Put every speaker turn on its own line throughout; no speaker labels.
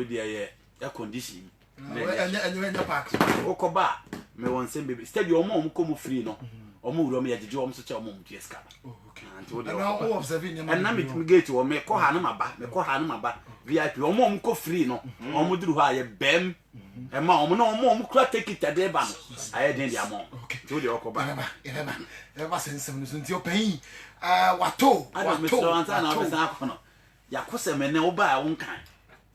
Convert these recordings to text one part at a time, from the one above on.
we dey ya condition
enya park
okoba me won say baby stadium omo kom free no omo wuro me yajeje omo so che omo mtu eska
okay
and
now observing
and na me gate wo me ko ha no maba VIP omo ko free no omo duru ha ye bem e ma omo no omo kura take it ade ba no aye den dia mo to de okoba
eba sensem no nti opan wato
Mr. Ansa na ofisa akono yakose me ne oba wo nkan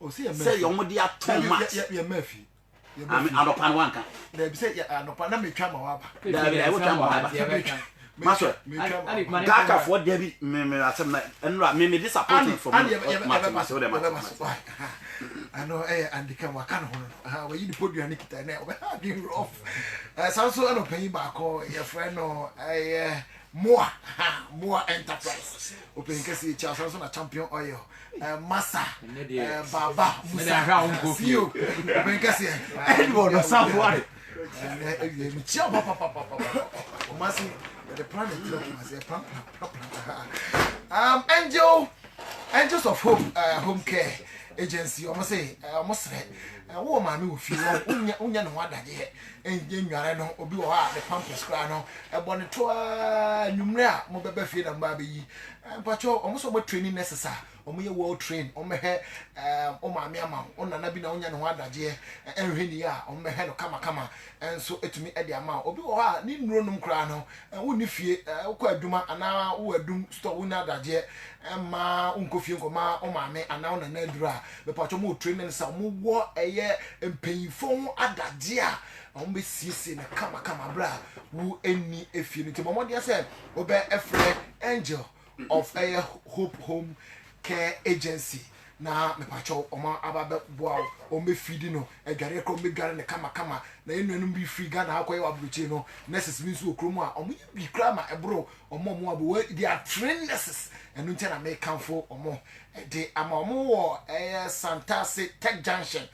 o se
say omo de aton match
ya mafi
adopan wanka
na bi say adopan na metwa ma waba
da bi I wo twa ma waba maso Gaka for Debbie me asem na enra me disappointed for me
I know and the camera can hold we you put your nikita na we have been rough so I no pay back your friend no more enterprise open kesi cha so na champion oil massa baba musa you open kesi everybody no sound one massa the planet angels of hope home care agency almost say almost wo ma me wo fi unya no wadaje enye nware no obi wo ha the pampers kra no ebo ne to nwumre a mo beba fi na mba be yi pacho almost mo training necessary omo ye well train omo he o ma me ama o nana bi na unya no wadaje enhwe a omo he no kama enso etumi e de ama obi wo ha ni nuro num kra no wo ni fie ko aduma ana wo adum store wo na adaje ma unko fie nko ma o ma me ana o nana adura be pacho mo training sa mo wo eye empanyifo adaje a omo be siesie na kama bra wo eni efie nti mo de say obe efre angel of a hope home care agency na me pacho omo ababe boa o me feed no adware ko me dware ne kama na enuanum bi free ga na akoye wabrochi no nurses bi nso okromu a omo bi kra ma ebro omo mo abo they are trained nurses enu ntia na me kanfo omo de ama omo wo Santase Tech Junction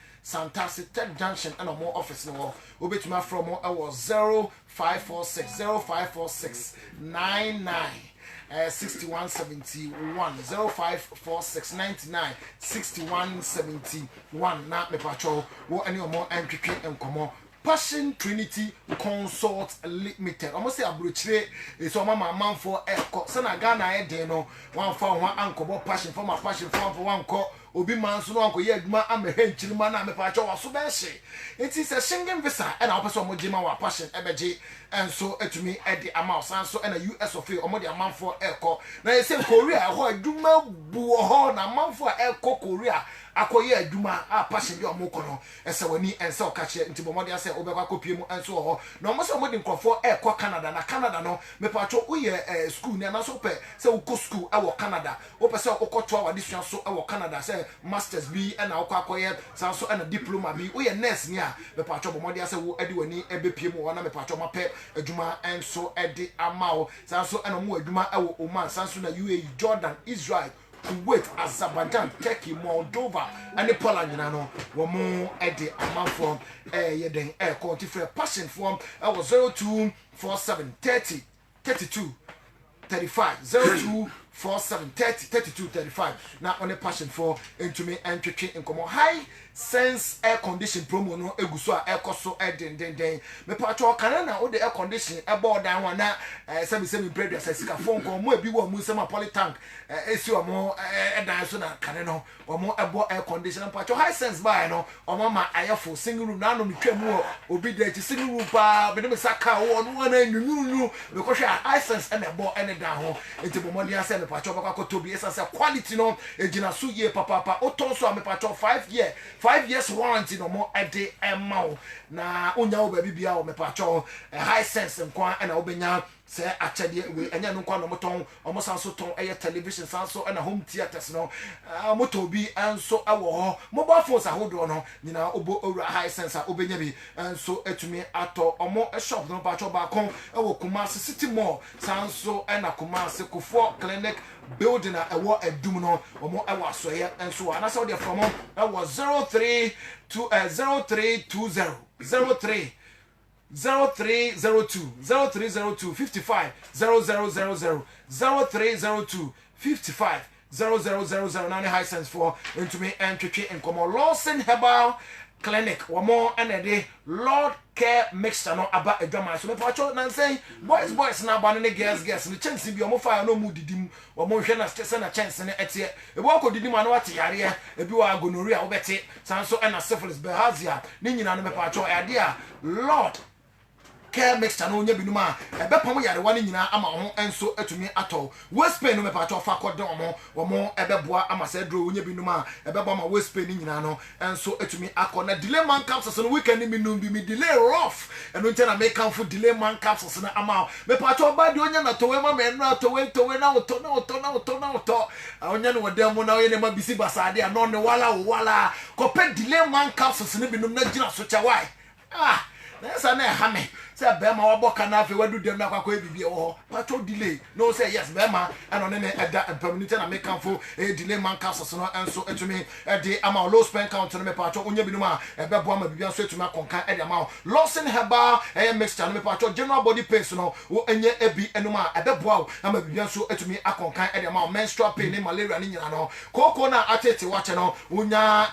and omo office no obetuma from o 0546 99 6171 054699 6171 na me pacho wo ani omo antwetwe enkomo Passion Trinity Consult Limited. Almost say abrochire is oma manfo eko. Se na Ghana e den no wan fa ho ankobo passion for my passion for one ko obi man so no anko ye aduma amehe nchirima na me pa cho waso be hye. It is a Schengen visa and na person mo gima wa passion ebeje enso etumi e de ama osanso na US of A omo de manfo eko. Na ye say Korea ho aduma bu ho na manfo eko Korea akoye aduma a passion bi omoko no ese wani ense okache nti bomode ase obekwa kopie mu enso ho na omo se omode nkrofo ekọ Canada na Canada no me pacho uye school na so pe se uko school e wo Canada wo pe se ukoto awadisua so e wo Canada se masters bi e na ukọ akoye sanso e na diploma bi uye nurse ni a me pacho bomode ase wo edi wani ebepie mu na me pacho mape aduma enso edi amao sanso e no mu aduma e wo Oman sanso na UAE Jordan Israel Kuwait, Azerbaijan, Turkey, Moldova, and the Poland, you know, woman at the amount from Yeden Air Quality for Passion form. I was 0247 30 32 35 0247 30 32 35. Now on the Passion for into me and tricky and come on high sense air condition promo no eguso air coso den me patro kanana o the air condition e board down one na semi bread as sika phone call mo bi wo mu sema poly tank esi o mo dan so na kanano o mo ebo air condition patro high sense buy no o mo ma ayefo single room na no metwam obi da ti single room pa be me saka wo no na nyunu me ko hwe high sense and ebo and dan ho enti bo mo dia se me patro ba ko tobi esa se quality no ejina so ye papa o ton so me patro 5 years warranty no more ade emao na onya wo ba bibia wo me pacho high sense nkwa na obenya se achade we enya no nkwa no moton omo sanso ton television sanso na home theaters no moto bi enso awo ho mobile phones ahodo no nyina obo owura high sense obenya bi enso etumi ato omo shop no pacho ba kon ewo Kumasi City Mall sanso na Kumasi Kufo Clinic building a edum no omo ewa soye enso ana so dey from was 03 to 0320 03 0302 0302 55 0000 0302 55 0000 nine high sense for into me and tricky and come on Lawson Herbal Clinic one more and a day Lord Care mixture no about a drama so me pacho nan say boys na ba no girls the chance bi o mo fa no mu didim o mo hwe na stese na chance ne etie e bo ko didim anu ate yare e bi wa gonorrhea wo bete sanso na syphilis bilharzia ni nyina no me pacho e ade a Lord Care mixture no nya binuma e be pam yare wane nyina ama ho enso atumi ato West Spain no me pacho fa kodon mo e be boa ama se dro nya binuma e be ma West Spain nyina no enso atumi akọ na delay man capsules no weekend mi no bi mi delay rough eno ntia na make am for delay man capsules na ama me pacho ba di onya na to we ma me na to we na oto onya no dem mo na we ne ma bisi basade a no ne wala ko pe delay man capsules ne binum na gina so cha why na na ha me say bema wa boka na afi wadu dem na kwakwa bibie wo pato delay no say yes bema and ne eda permanent na make am for delay man capsules no enso etumi de ama low spend count no me pato onya binum a ebebo ama bibia so etumi akonkan e de ama Lawson Herbal mixture no me pato general body pain no wo enye ebi enuma ebebo a ama bibia so etumi akonkan e de ama menstrual pain ni malaria ni nyina no koko na atete wache no onya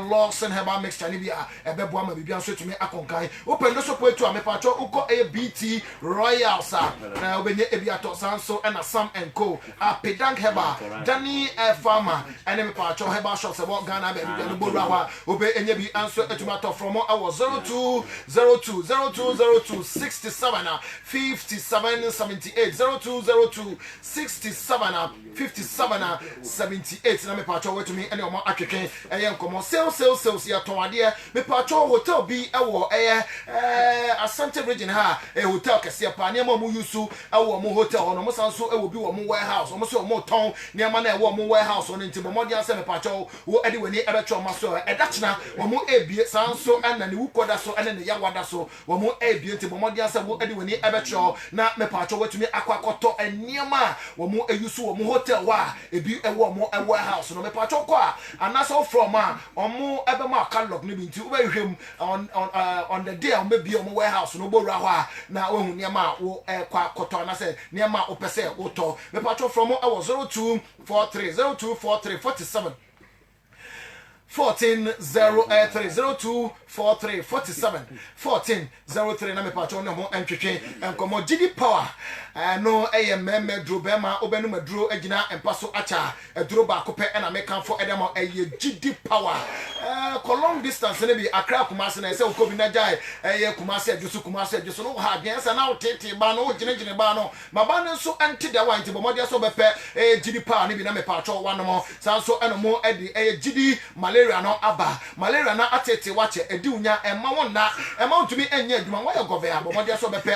Lawson Herbal mixture ni bia ebebo ama bibia so etumi akonkan open do so poetu a me pato ABT Royal sa na obenye ebiato sanso and Sam and Co Pedang Heba Danny Farmer and me pacho Heba shop se wo Ghana be no borua wa obe enye bi answer etumato from our 0202 67 57 78 0202 67 57 78 na me pacho we to me any omo atweken eye nkomo sales ya tonade me pacho hotel bi ewo Asante region ha hotel kese pa ne ma mu yusu awo mu hotel no mo sanso ewo bi wo mu warehouse mo so mo ton ne ma na ewo mu warehouse no nti mo modi ase me pa cho wo edi weni ebetro ma so edachna wo mu ebie sanso ana ne wukoda so ana ne yawada so wo mu ebie nti mo modi ase wo edi weni ebetro na me pa cho watumi akwakoto eniema wo mu eyusu wo mu hotel wa ebi ewo mu warehouse no me pa cho kwa anaso from omu ebe ma catalog ne bi nti wo be hwem on the day o me bi o mu warehouse no borua ho na wo hu niema wo kwa koto na se niema o pese wo to me patro from our 0243 47 1403 47 1403 na me patro no ho entwetwe enkomo gidi power no meme dro bema obenu madro agina empaso acha dro ba ko pe na me kan for edema gidi power long distance ne bi Accra Kumasi na se okobi na jai Kumasi adjusu no ha bien se na otete ba no gine ba no ma ba no so ante da wan ti bomode so bepe gidi power ne bi na me patro wano mo sanso eno mo edi gidi malaria no aba malaria na atete wache edi unya emma wona emma utumi enye adwuma wa ye gove abo bomode so bepe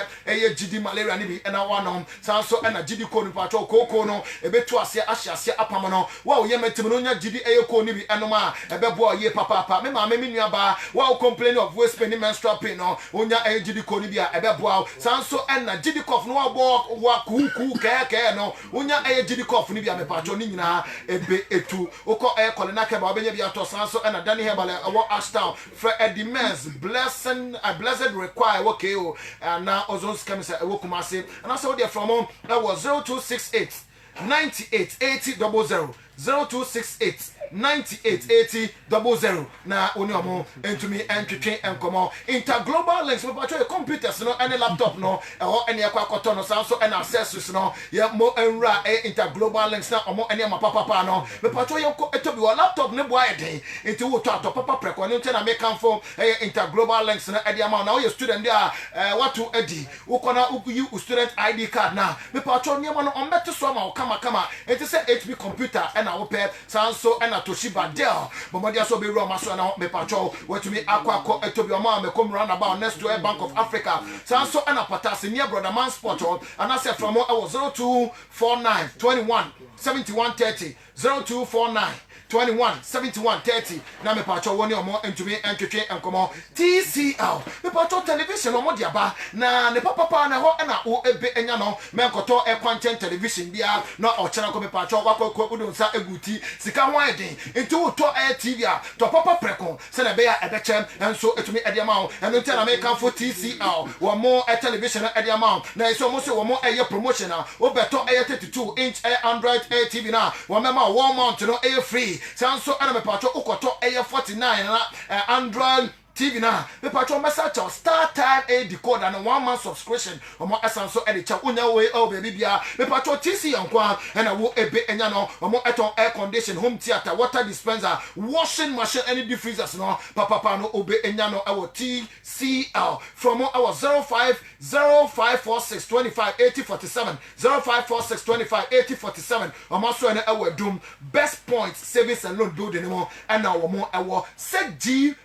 gidi malaria ne bi na wano sanso ena gidi ko ni patro koko no ebetu ase ahyase apam no wa wo ye metim no nya gidi ko ni bi enoma ebebo ye papa me ma me nua ba wa complain of waist pain menstrual pain no onya gidi ko ni bi a ebebo sanso ena gidi cough no wa bo wa kuku keke no onya gidi cough ni bi a me patro ni nyina ebe etu ukọ kolena ke ba obenya bi ato sanso ena Danny Herbal awo Ashtown for Edimens blessed require okay o na ozon scam say ewo Kumasi and I saw there from that was 0268 98 80 00 0268 988000 na oni omo entumi entwetwe enkomo interglobal links we patcho computers no any laptop no any akwakoto no sanso any accessories no ye mo enra interglobal links na omo any ma papa no we patcho ye ko etobi wa laptop ne boa eden enti wo to papa preko ni na make am for interglobal links na edi ama na wo student there watu edi wo kona u student ID card na we patcho ni ma no ombeto so ma kama enti say HP computer na wo pe sanso na Toshiba Dell bomodia so be roma so na me patcho wetumi akwa etobi oma me come round about next to Bank of Africa sanso na patase near brother man sport and I said from 0249 21 71 30 0249 21 71 30 na me pa cho woni omo entumi entwetwe enkomo TCL me pa cho television omo diaba na ne papa na ho na o ebe enya no me nkoto ekwanchen television bia na ochena ko me pa cho wakọ udu nsa eguti sika ho eden nti wo to TV a to papa preko se na be ya ebechem enso etumi ediama o eno nti na me kan fo TCL wo mo television ediama na so mo se wo mo eye promotion a wo beto eye 32 inch Android TV na wo mema wall mount no eye free sanso ana me pa cho ukoto eye 49 na Android TV na me patro message Star Time a decoder and 1 month subscription omo asanso e de cha unya we o baby bia me patro TC yankwa na wo ebe enya no omo eton air condition home theater water dispenser washing machine any diffusers no papa no obe enya no our TCL from our 050546 25 80 47 0546 25 80 47 omo so na our doom best point savings and loan building mo and now omo our SEC GP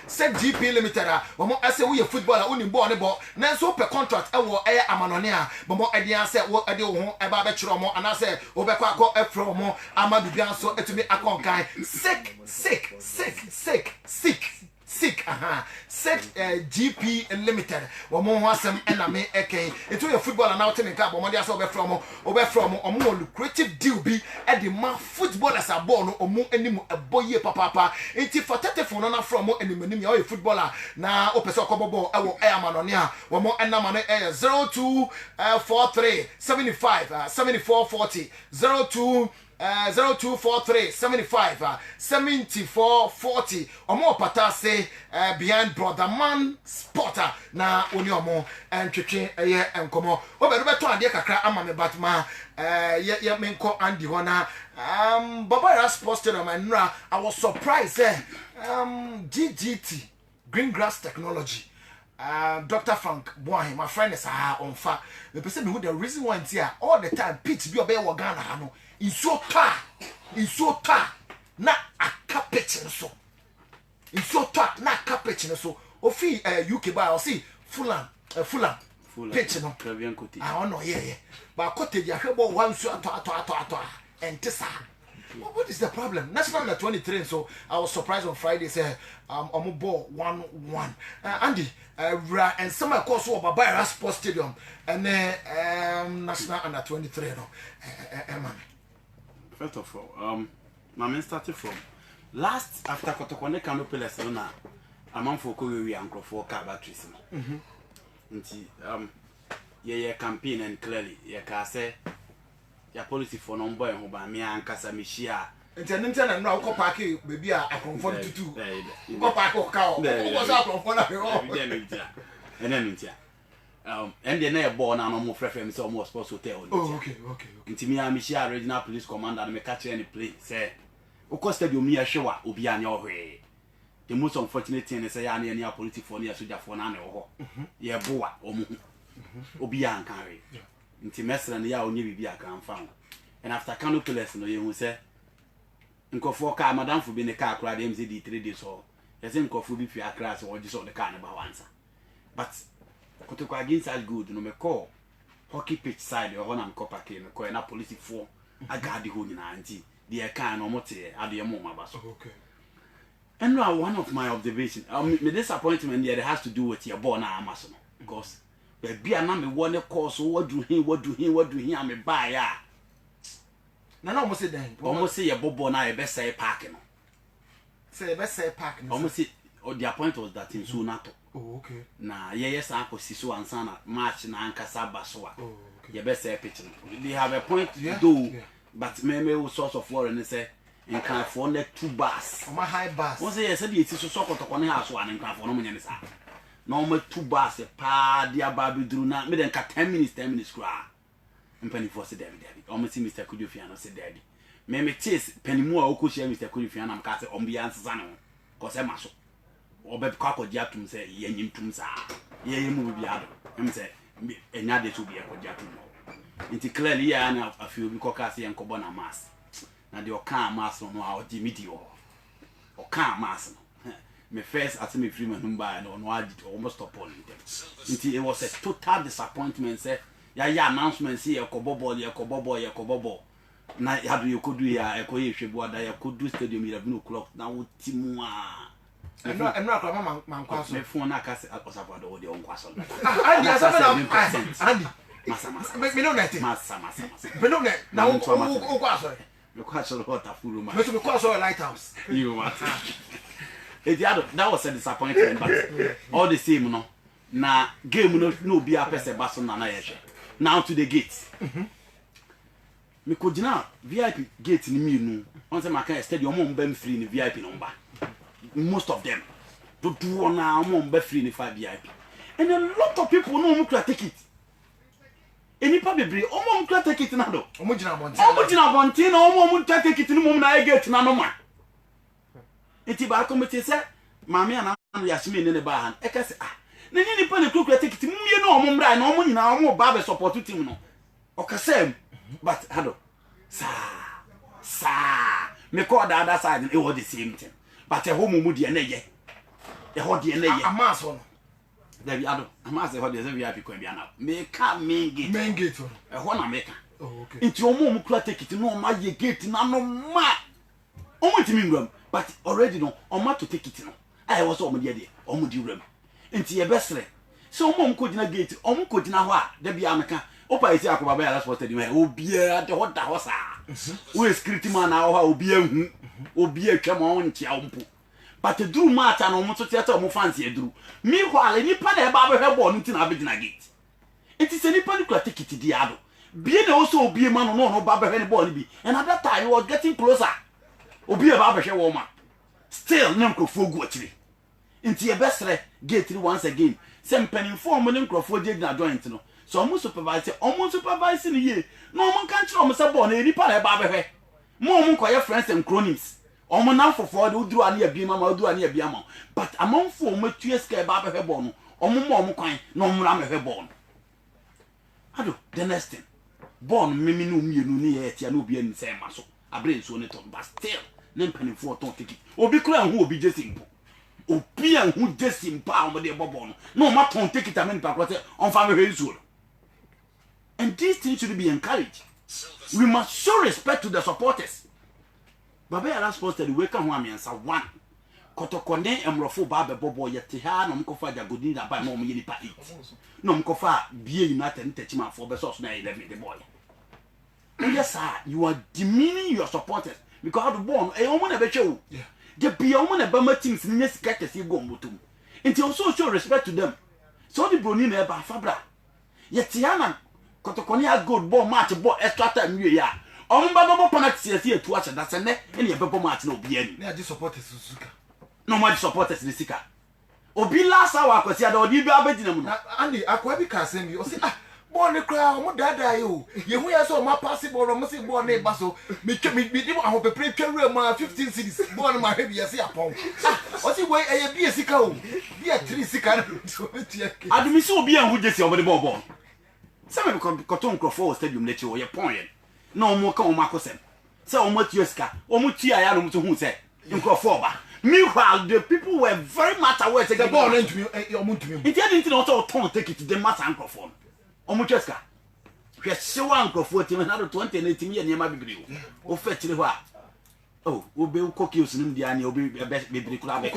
SEC GP limited omo ase wo ye footballer oni ball ne bo na so per contract e wo e amanone a bomo e dia se wo e de wo ho e ba be kiro mo ana se wo be kwa akọ e fro mo ama bibia so etumi akonkan SEC GP limited womo ho asem na me eken eto ye footballer na wote nka bomo dia se wo be fro mo omo lucrative deal bi e de ma footballers a ball no omo anim eboye papa enti for 30 no na from mo animanim ya o footballer na o pese okobobo e wo e amanone a womo enama no e 0243 75 7440 0243 75 7440 omo pata say behind brother man spotter na oni omo entwetwe eye enkomo obedo beto ade kakra ama me batma ye menko andi hona Baba Sports Stadium and I was surprised GGT Green Grass Technology Dr. Frank Boy, my friend is on fire. The person who the reason why here all the time pitch be obey Ghana no in so tar na akapech so in so tar na akapech so ofi UK by or see Fulham pitch no I know yeah but cottage ya hwebo one so ato and tisa. What is the problem? National under 23, so I was surprised on Friday. Say, I'm ball 1-1. Andy, and some of course over Baba Sports Stadium, and National under 23. No,
first of all, my man started from last after Kotokone Canopy Lesona. I'm for Korea and for car batteries. Yeah, campaign and clearly, yeah, can say. Ya policy for no boy ho ba me ankasa me hia
enten na no park baby a akonfo tutu ko park o ka o ko sa akonfo na he o and the na ball na no mo frefrem say o mo sports hotel okay
nti me hia regional police commander me catch any play say o ko stadium me hwewa obi anya ohwe the most unfortunate thing is say ya na any policy for na soldier for na ho ye boa o mu obi ankan we nti mesra na ya onye bibi aka mfa and after Canopy no ye hu se nkofo ka madam fo bi ne ka akra dem ze di 3 days so ye se nkofo bi fi akra se wo ji so de ka ne ba wansa but kotoko against all good no me call hockey pitch side or na nkopa ke me call na police fo agadi ho nyina anti de ka no mote ade mo maba so
okay
and now one of my observation my disappointment there has to do with your ball na amaso no because bia na me wone course wadu hin am buy ya
na no mo se den
o se ye bobo na ye be say park no
say ye be say park no
o se the point was that in Sunato
okay
na ye sa akosi so ansa na match na ankasa baso a
okay
ye be say pitch no they have a point though but me source of war and say in can for the 2 bars
my high bars
o say ye say the ti so kotoko ne ha so an kan for no nyane sa normal 2 bars pa dia babidru na me den ka 10 minutes kra mpani for say David almost Mr. Kudufiano say daddy me chase panimu a okohia Mr. Kudufiano am ka say ombian sesa no ko say maso obe kwa kodia tum say yanyim tum sa yemu bi ado em say enya de to bi kodia tum nti clearly ya na afio bi koka say enkobo na mass na de oka mass no a odi medio oka mass no me first at me free man by no I did almost stop on them until it was a total disappointment say ya announcement say yakobobo na ya do yokodu ya ekoye hwebo da yakodu stadium 11 o'clock na wotimu a
no akwa man kwaso
me phone na ka se osafo do de on kwaso
Andy asafo Andy
masa
me no net
masa
me no net na wo kwaso
me kwaso hot afuru ma
me so me kwaso lighthouse
you what that was a disappointment but all the same no na game no be a person baso na na yehwe now to the gate me ko gina VIP gate ni mienu on say maka stadium mo mbam free ni VIP number most of them to do on na mo mbam free ni 5 VIP and a lot of people no mo kura ticket enipa bebre omo mo kura ticket na do
omo gina bontin
na omo mo kura ticket ni mo na gate na no ma enti ba committee say maame ana yasime ne ba han e ka say na ni pa ne kura ticket mmie no omo mra na omo nyina omo ba be support team no o ka say but hado sa me call the other side it was the same thing but a home mu de na ye e ho de na ye
amaso no
da bi ado amaso ho de ze VIP kwa bia na me ka main gate e ho na me ka
okay
nti omo mu kura ticket no ma ye gate na no ma omo timi ngram but already no omo to ticket no I was omo de omo di ram nti ye besre so omo ko gina gate omo ko gina ho a da bia me ka opa isi akoba ba ya sports stadium e obia de ho da ho sa we security man na ho obia hu obia twam on ntia ompo but duru match na omo to theater omo fans e duru mi ho ale nipa na e ba ba hwe ball nti na abegina gate enti se nipa ni kula ticket di ado bie na also obia man no ba ba hwe ni ball ni bi and at that time you was getting closer obia ba ba hwe wo ma still nem ko fogu akiri enti e besre gate ni once again se mpanin form ni nkrofo je na joint no so omo supervise ni ye no omo kan kire omo se ball na nipa na e ba behwe mo omo koye friends and cronies omo na fofo de uduru ani abi mama uduru ani abi ama but amonfo omo tue ska e ba behwe ball no omo kwan na omo ra mehwe ball ado the next thing ball mimi no mienu ni ye tia no obi ani se ma so abre nso ne ton but still ne mpanifo ton ticket obi kura hu obi jesimpo obi an hu jesimpa omo de bobo no ma ton ticket amen pa kro se on fa mehwe nso. And these things should be encouraged. We must show respect to the supporters. Baba Yara Sports the wake up one one. Kotokone emrofo ba be bobo yete ha no mkofa jagodi da ba no mye nipa 8. No mkofa bie United ntechima for be so na 11 the boy. Yes sir, you are demeaning your supporters because the ball e omo na be hwe. Yeah. The bia omo na ba ma teams ni sika kese go mbotum. Nti also show respect to them. So the broni na e ba fabra. Yete ha na kotokoni a good ball match ball extra time wie ya omo baba penalty esi etu ache da se ne ene ye bebo match na obi ani
na adi supporters suka
no ma supporters ni sika obi last hour akwasi ada odi bi abegina mu no
Andy akwa bi ka sem bi o se ball ne kra omo dada yo ye hu ya so ma pass ball omo se ball ne ba so me di aho pepre twere ma 15 cities ball ma he bi ya se apon o se we eye bi sika o bi a 3 sika na so betia
adumi se obi an hu jesi omo de ball some koton crofo stadium lechi o ye pon ye na omo ka omo akosem se omo tueska omo tua ya no mto hu se crofo ba meanwhile the people were very much aware say
the ball into me omo ntumi
it didn't know to ton take it the matter crofo omo tueska hwe se wan crofo team na do 2018 ye niam bibiri o fa tire ho a oh obe kokios nim dia ni obe bibiri kula be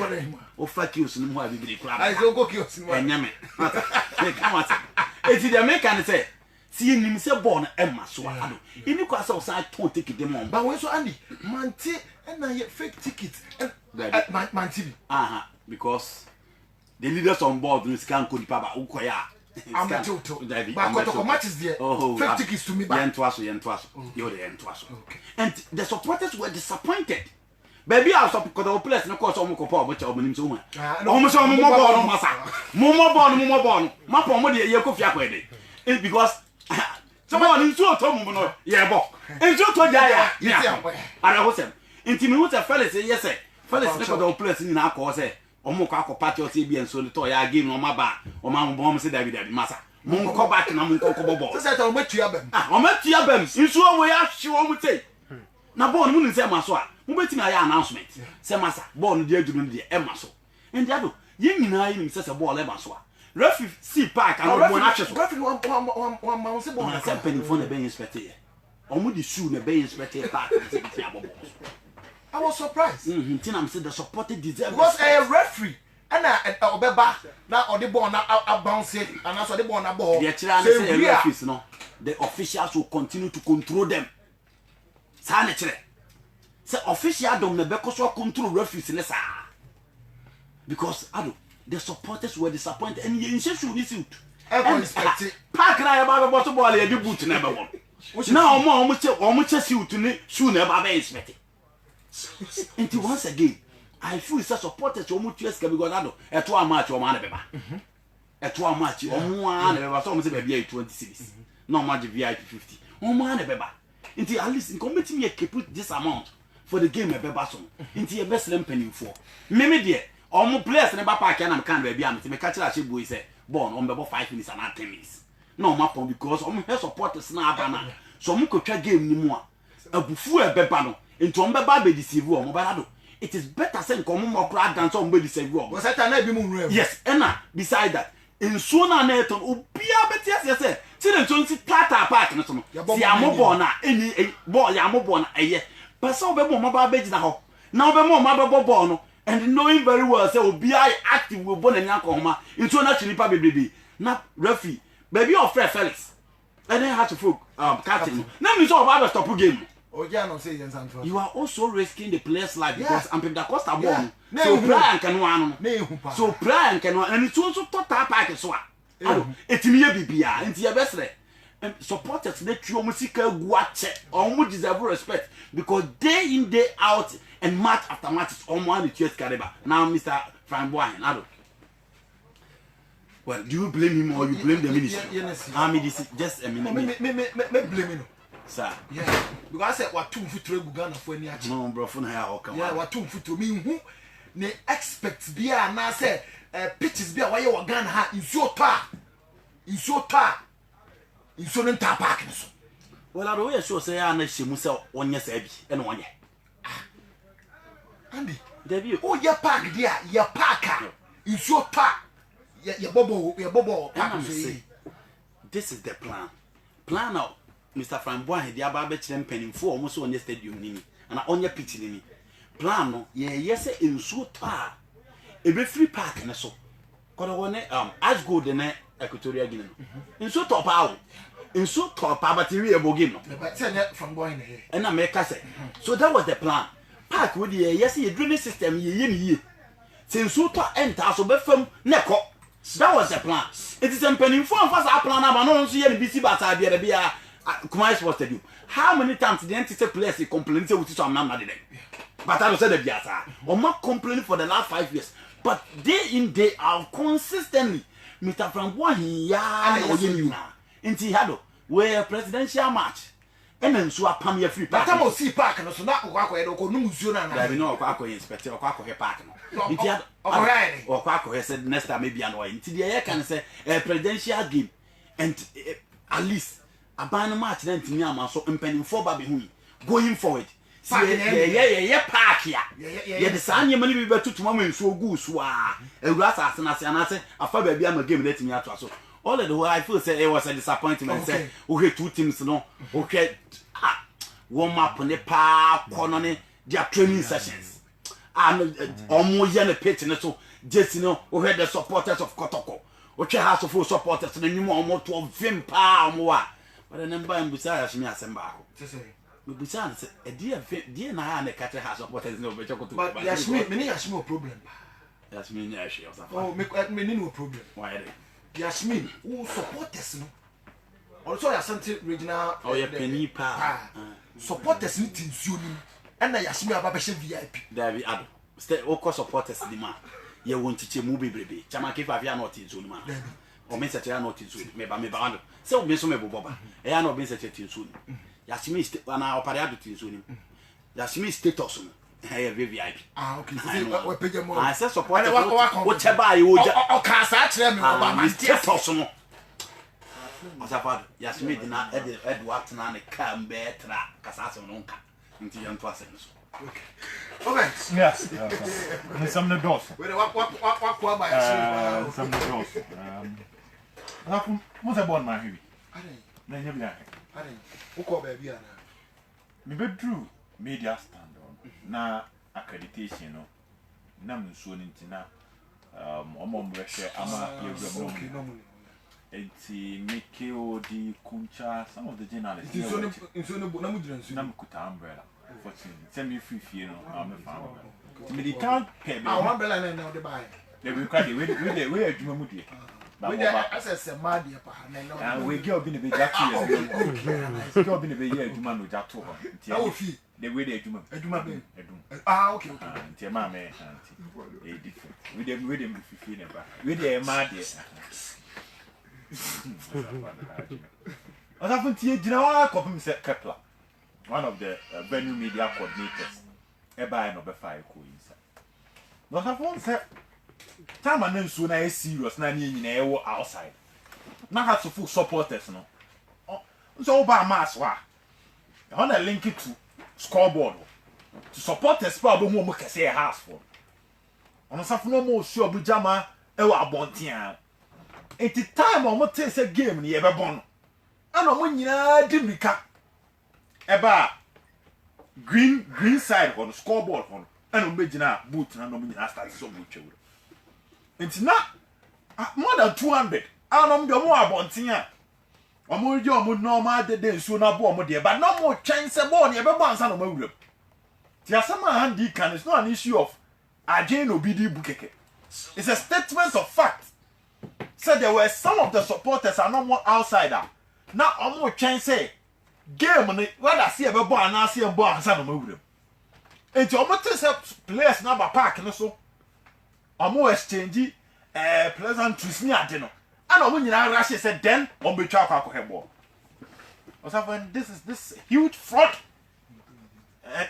o fa kios nim ho a bibiri kula be
ai so kokios nim
enyame e kamata eti the American say see nim say born emma so ado ini kwa say o say ton ticket dem on
ba we so Andy manti na ye fake ticket manti bi
because the leaders on board no scan code papa ukoya
I'm to but kotoko matches there fake tickets to me ba
yen to aso you the yen to aso and the supporters were disappointed baby I stop kotoko players no cause omo kopa omo cha omo nim so hu omo so omo mo ball no masa mo ball mapa omo de ye kofi akwede because someone in so to mo no ye bo in so to ja ya ara ho sem intimi hu ta Felix yes Felix ne kotoko players ni na akọ se omo kwa akọ party o se bi enso le to ya game no ma ba o ma mo se David masa mo ko back na mo ko bobo
se ta o matua bam
o matua bam nso we ya hwe o mo tei na ball mu ni se ma so a mo betimi aya announcement se masa ball no de aduru no de e ma so and ado ye nyina ye nim se ball e ma so a referee see park and mo na hwe so
referee one se ball
na se penny phone e be inspect ye omo the shoe na be inspected park say be abo boss.
I was surprised.
Tin am say the supported deserve
Because a referee and obeba na odi ball na bounce and also the ball na ball.
The chira say referees no the officials will continue to control them. Sa na chire. Say official dom na be ko so control referees ne sa. Because ado the supporters were disappointed and you should this suit.
Everyone expected.
Park na ba boss ball e di boot na be won. Now omo che suit ni shoe na ba be expect. Until once again, I feel such supporters omo tueska because ado eto a match o ma na beba. Eto a match omo a na beba so omo say be bia 20 series. No match VIP 50. Omo a na beba. Until at least in committee me keep this amount for the game e beba so. Until your best lem penny for. Me there omo players na ba park na me kan be bia me say me catch la shebo say born on bebo 5 minutes and 10 minutes. No matter because omo he supporters na aba na. So omo ko twa game ni mu a abufu e beba no. Into ombeba be deceive omo balado. It is better say nko omo kra dance omo be deceive omo.
Was that na bi mu nrem?
Yes, ena beside that. In so na na eton obia betia say ti na nton si tata park no so no. Si amobo na eni ball ya amobo na eye. Pesa obebo omo ba be gina ho. Na obemo omo abebo ball no and knowing very well say obia active we born enya ko homa. Into na chinipa bebrebe. Na referee baby of Felix. And then had to folk captain. Na me so oba stop game. You are also risking the player's life because I'm the Costa born. So Brian can one. So Brian can one, and it's also total pack as well. It's me bibia into your best. Supporters let you musical watch almost deserve respect because day in day out and match after match is almost the Caribbean. Now Mr. Frank Boy, well, do you blame him or you blame the ministry? I mean, this is just a minute.
Me blame him.
Sir.
Yeah. Because I said what 2 foot gu Ghana for any action.
No, bro, for now, come on.
Yeah, what 2 foot to me who ne expect bia na say pitches bia why you Ghana ha in so nta park so.
Well, I don't sure say I na shemu say onye say bi e no onye.
Andy,
Debi
oh your park there, your park in so your bobo park.
This is the plan. Plan now. Mr. Frambois he aba be kire mpanin fo omo so onye stadium ni na onye pitch ni plan no ye say ensuo ta e be free park ne so kodo woni as good ne Equatorial Guinea no ensuo top awo ensuo top but we e game no
but say Frambois ne here
and na make say so that was the plan park we the ye say drainage system ye ni ye say ensuo to enter so be fam ne ko that was the plan it is mpanin fo amfa sa plan na ba no so ye ni bisi bata bia Kumai Sports Stadium. How many times the entity players complain say with some number them? But I don't say the biasa. Or not complaining for the last 5 years. But day in day out consistently, Mr. Frambois ya oyeni na. Inti hado where presidential match. And then so apam ya free park.
But I see park no so na kwako e do ko nu musuo na na.
There be no kwako inspector kwako he park no. Inti hado.
O
kwako he said next time maybe anwa. Inti there can say a presidential game and at least Abana match then to me am so impending for baby hu going forward. See yeah park ya. Yeah the san yemani be betu to mama nso ogu so a. Ewura asase na se anase afa baby am game let me ato so. All of the way I feel say it was a disappointment say we two teams no. Okay warm up ne pa kono ne their training sessions. Omo ye ne pitch ne so just you know we had the supporters of Kotoko. We house of supporters na nyimo omo to vim pa omo wa. But the number and besides me assemble. Besides, a dear na and a catcher has supporters no better.
But Yashmi, many Yashmi problem.
Yashmi, Yashi.
Oh, make me no problem.
Why?
Yashmi, who supporters no. Also, Yasante regional.
Oh, yeah, penny pa.
Supporters need in Zoom. And Yashmi Ababashe VIP.
There we are. Stay all supporters the man. You want to movie baby. Chamaki Favia not in Zoom man. Or Miss Chair not in Zoom. Maybe so me so me boba e ya no be se soon Yashimi na opare to soon Yashimi status no e VIP
okay we page mo
I say support what cheba e oja
o ka sa kire me oba ma
status no Asafad Yashimi dina Edward na ne kam betra kasa so no nka nti yanto asem so
okay
yes some of the doors
we what by Yashimi
some of the doors What's a born my heavy?
I
Then you be
uko baby ana
me bedru media stand on na accreditation no na mnsuo ntina omom rehwe ama yewura no enti Mike di Kuncha some of the journalists
nso no na mudira nso
na mkuta umbrella fortunately send me free fee no am fan me dey can pay me
umbrella na dey buy
they will cry we adwuma mu die
we dey access ma dey pa na no
and we get obi ne be jatu yes go obi ne be ye adwuma no jatu ho nti
awo fi
the way they adwuma
be
edum
okay
nti ma me nti e different we dem be free never we dey ma dey As I've seen, Kepler, one of the venue media coordinators, Eba no be fire coins. Not have one said, time and then soon I serious, nanny in outside. Not have to full supporters, no. So by mass, why? I want to link it to scoreboard to support the spell, but more can say a house for. On a suffer no more sure Bujama, Ewa Bontian. At the time I want to say game ni ebe bon. Ano mo nyina di mika. Eba green side on scoreboard on. Ano me gina boot na no mo nyina start so boot chewu. Enti na more than 200. Ano mo de mo abonten a. Omo je omo normal de nsuo na bo omo de ba no mo twen se bo ni ebe bo ansa no mawuram. Ti asama handi kan is not an issue of ajen obi di bukeke. It's a statement of fact. So there were some of the supporters are not more outsider. Now I'm more chance say game what I see about and I see a ball and some of them. And to almost players now by park and so I'm more exchange pleasantries near dinner. And when you rush said then on be chalk alcohol ball. When this huge fraud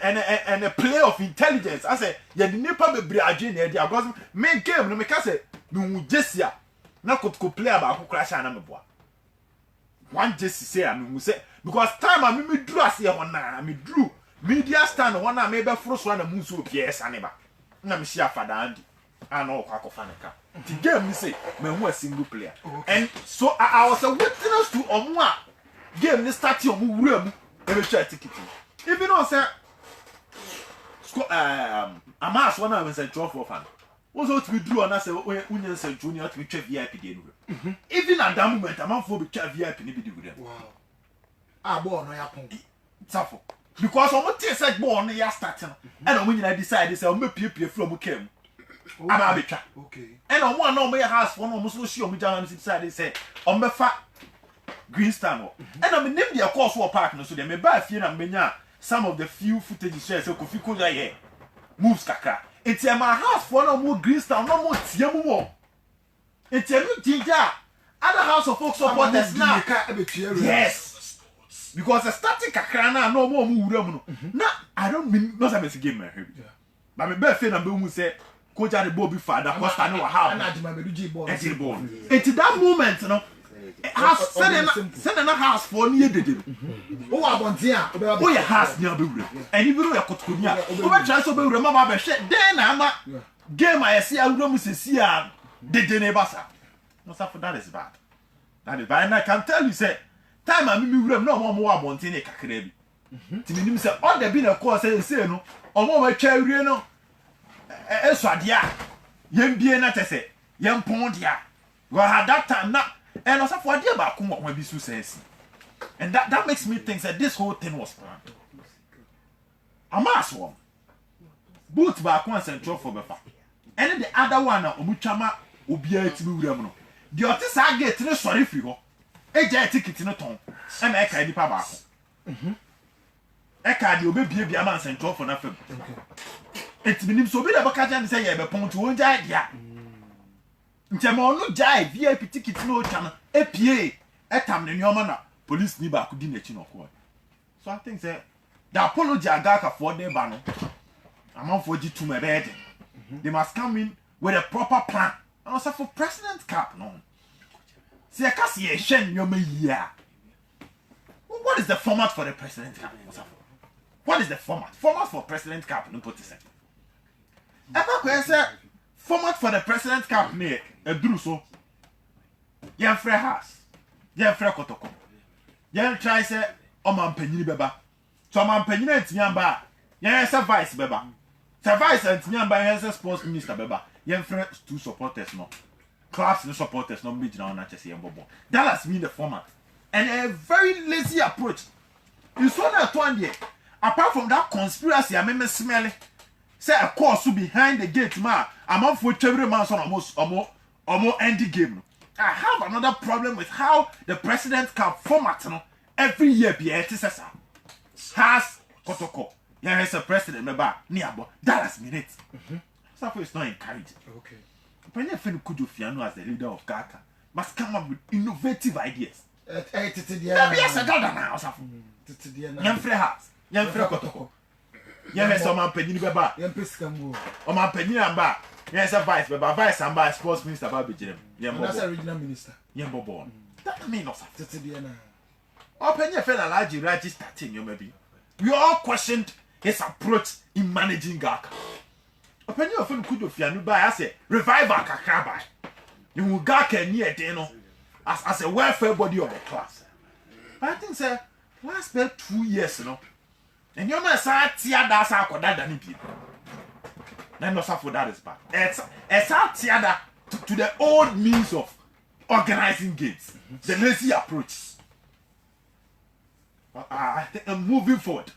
and a play of intelligence. I say you didn't probably be a genius because main game no make say no just na could play about crash and I'm one just say I mean say because time I me drew as here one na me drew media stand one na me be frost one na muso PS aneba na me share father Andy and all kwako faneka the game me say me who a single player and so I was a witness to omo game ni start omo wura mu e be try ticket even though say amas one na me say draw for fan was out to be drew and I say union say junior to be check VIP dey no even at that moment am for be check VIP ni be dey with them
wow ball no yapon
safo because omo tell say ball no ya start no and omo nyina decide say omo pie from came ama be twa
okay
and omo na omo ya house for no omo so see omo jam decide say omo be fa green star no and omo name their course for park no so dem me ba fie na menya some of the few footage share say Kofi Koja here moves kaka. It's my house for no more green star, no more tiamu. It's a new ginger. Other house of folks supporters now. Yes. Because the static kakrana no more move. Now I don't mean not a messy game. But my best friend and Boom said, Coach the Bobby father, because I know how. It's that moment, you know. House send a house for near the day.
Oh, I want here.
Oh, your house near the and even though you're Cotunia, over chance to be remember then I'm a game I see a room see the Denebasa. No, that is bad. That is bad, and I can tell you, say, time I mean, we have no more about in a cacrebi. To me, say, all the been a course, say, no, or more cherry, no, Eswadia, young Biena, say, young Pondia. Well, at that time, not. And also for idea about Kuma when Bisu says. And that makes me think that this whole thing was planned. A mass one. Both back one central for Befa. And then the other one, Omuchama, Ubia Tibu. The artist I get no sorry for you. A jet ticket in a tongue. And I can't be back. I can't do baby a man central for nothing. It's been so big about catching say, I have a point to one idea. Ntemo no jai VIP ticket no chama APA etam ne nyoma na police ni ba ku di na chi no ko. So I think say the apology agaka for them ba no amount for G2 me bed. They must come in with a proper plan. And also for President Cup no. See I can see a shen nyoma here. What is the format for the President Cup? What is the format? Format for President Cup no put it. Eba ko say format for the President Cup me e duru so yen frɛ house yen frɛ kotoko yen try say o man panyini beba so man panyina ntimi amba yen say vice beba say vice ntimi amba yen say sports minister beba yen friend two supporters no clubs no supporters no be gina na chese yen bobo Dallas mean the format and a very lazy approach you saw that one there apart from that conspiracy I me smell it say a course behind the gate ma among for every man son almost end the game. I have another problem with how the president can format no every year be has kotoko. Yeah, as a president member nearby Dallas minutes. Safo is not encouraged.
Okay.
When you feel Kudu Fiano as the leader of Ghana must come up with innovative ideas. Yes, I don't know. Safo. Young free house. Young free kotoko. Yes, some man penny beba.
Young Piscam.
O man penny amba. Yes, a vice beba. Vice amba sports minister about Bijim.
That's a regional minister.
Young Bobo. That mean no Safo.
Titiana.
Open your fellow large register thing, you maybe. We all questioned his approach in managing Ghana. Open your phone could you buy as a revival kakrabai. You will Ghana near Deno as a welfare body of the class. I think, sir, last 2 years, you know. And your man said, Tia das our than people. Then no for that is bad. It's a Tia to the old means of organizing games, the lazy approach. I think moving forward,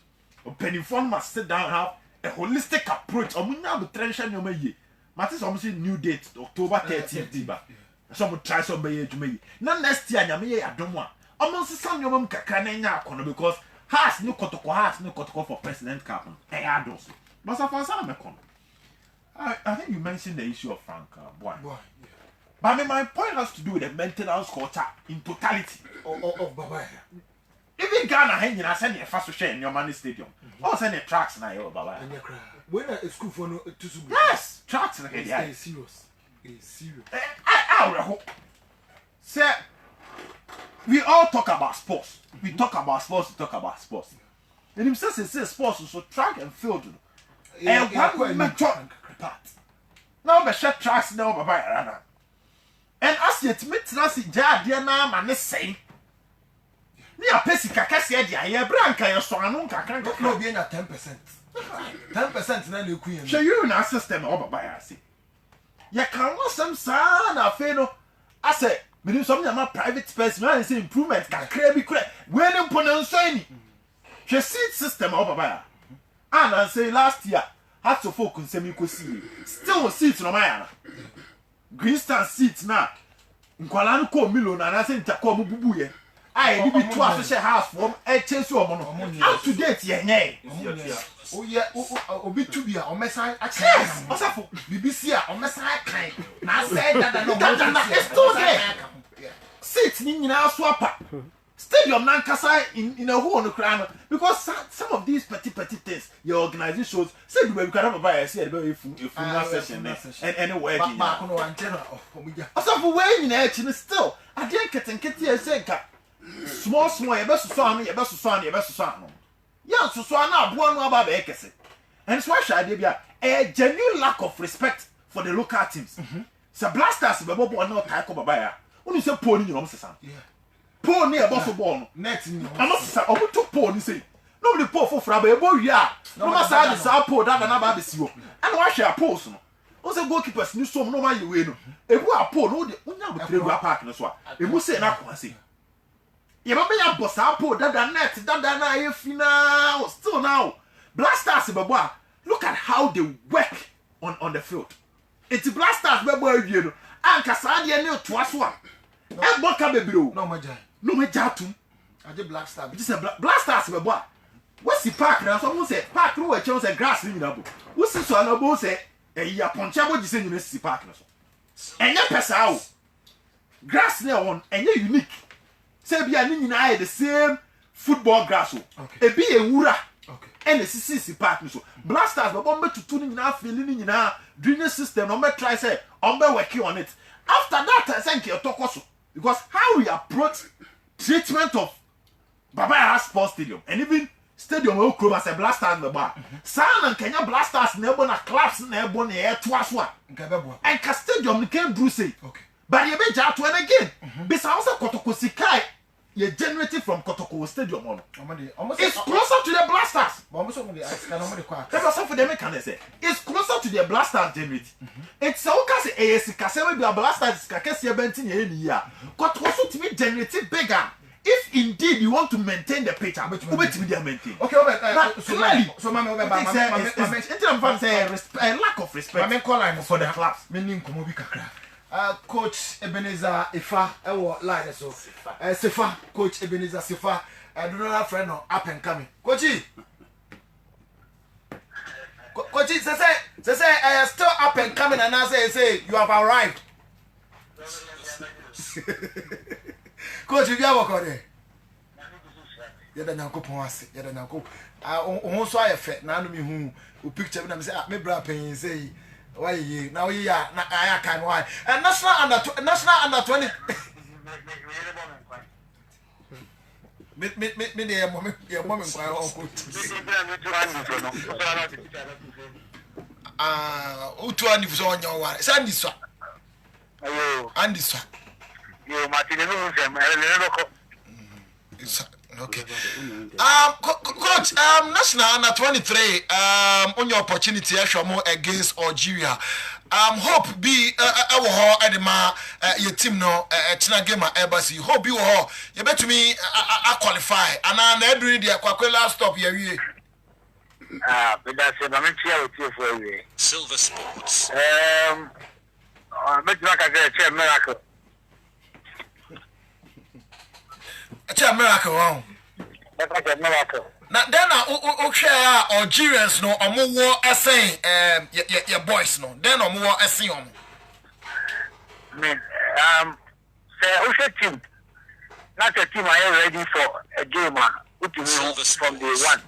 Penny Fund must sit down and have a holistic approach. I'm now the trench your may. Matters almost new date, October 30th. Some will try some bay to me. Not next year, I don't want. Almost some your mum can because has no kotoko for President Capon. I don't. But so far, some I think you mentioned the issue of Frank Boy. But I mean, my point has to do with the maintenance culture in totality.
Of Baba.
Even Ghana, hanging, I send you a fast share in your money stadium. Or send a tracks now, Baba.
When a school for no to
yes, tracks in
it's serious. It's serious.
I sir, we all talk about sports. We talk about sports, And himself says sports, so track and field. And one major part. Now, the shut tracks now, Baba. And as yet, Mitras, Jadiana, man, say. Near Pessica Cassia, ya branca, your son, can't
no be at 10%. 10% then you queen.
So you na system over by us. Ya can want some son of Feno. I say, but some of my private space man say improvement can crabby crab. When you put on signing, she seat system over by. And I say last year, had to focus semi see. Still seats no my Greenstand seats now. Nkwalanu ko million and I say Taco Bubuye. I did be 2 official house from a chase or mono. Up to date, yeah.
Oh, yeah, obi to be on my side.
Yes, what's up for
BBC on my side. Now said that
it's still there. Sit in our swapper. Stadium Nankasa in a hole on the crown because some of these petty things your organization shows said we can have a buy a session and anywhere. What's up for weighing in action still? I didn't get and get here saying. Small, your best son, your best son, your best son. Yes, so I now born about Ekese. And so I did a genuine lack of respect for the local teams. So blasters, but Bobo not type of Babaya. When you say pony, you know, son. Poor near Bosso Born.
Net,
I must say, I took pony say. Nobody poor for Frabe, boy, yeah. No matter how the South Pole that another see you. And why shall I post? Also, goalkeepers knew so no man you win. A boy, poor, no, we now be park in the swap. It must say, I say. You remember your boss apple that net that na final still now. Blasters baba. Look at how they work on the field. It's blasters baba you know. Anka sadia ne to aso a. E boka bebiro.
No maja.
No maja tum.
Aje blasters.
It is a blasters baba. What's the park now? Someone say park no we say grass ni na bo. What's so na bo say e ya poncha bo gise ni si park na so. Enye pesa o. Grass na on enye unique. Say be ani nyina the same football grass o e bi ewura and the CC park so blasters but bombe tutu ni nyina feel ni nyina drainage system no me try say on be working on it after that I think you talk also because how we approach treatment of Baba Sports Stadium and even stadium we close as a blasters the bar san and Kenya blasters na ebo na clubs na ebo na e to aso a and ka stadium can do say but you be ja to and again bisa also kotoko sikai you generated from Kotoko Stadium on.
Almost
It's closer to the Blasters.
almost on the ice can only quack.
That's what for the mechanism. It's closer to the Blasters generate. It's so case ASC Kasewe be a Blasters Kakesi Bentin any year. Kotoko to be generated bigger. If indeed you want to maintain the picture, which will be maintained.
Okay, so mammy,
a lack of respect
for the clubs. Meaning Komobika. Coach Ebenezer Ifa, line so. Sifa, Coach Ebenezer Sifa, I do not have friend up and coming. Coachy. Coachy, say, I still up and coming, and I say, you have arrived. Coach, you have a there. You're the Nanko Ponce, you're the Nanko. I also I effect, now me who picture them say, me brother paying say, why ye now ye are not I can why. And national under 20. Me dear moment, your woman quite all good. Utu and if on your one, Sandy swap. Andy swap.
You Martin,
okay. Coach, national under 23. On your opportunity, more against Algeria. Hope be our Edema, your team no China game at embassy. Hope you all. You bet to me, I qualify. And I'm ready to Aquila stop here.
But that's a moment here with you for you.
Silver Sports.
Make like I said, a miracle.
It's a miracle.
That's a miracle.
Now then, I share Algerians no, or more essay, your boys no. Then or more essay on.
I mean, say, who's a team? Not a team I am ready for a game, which is from day one.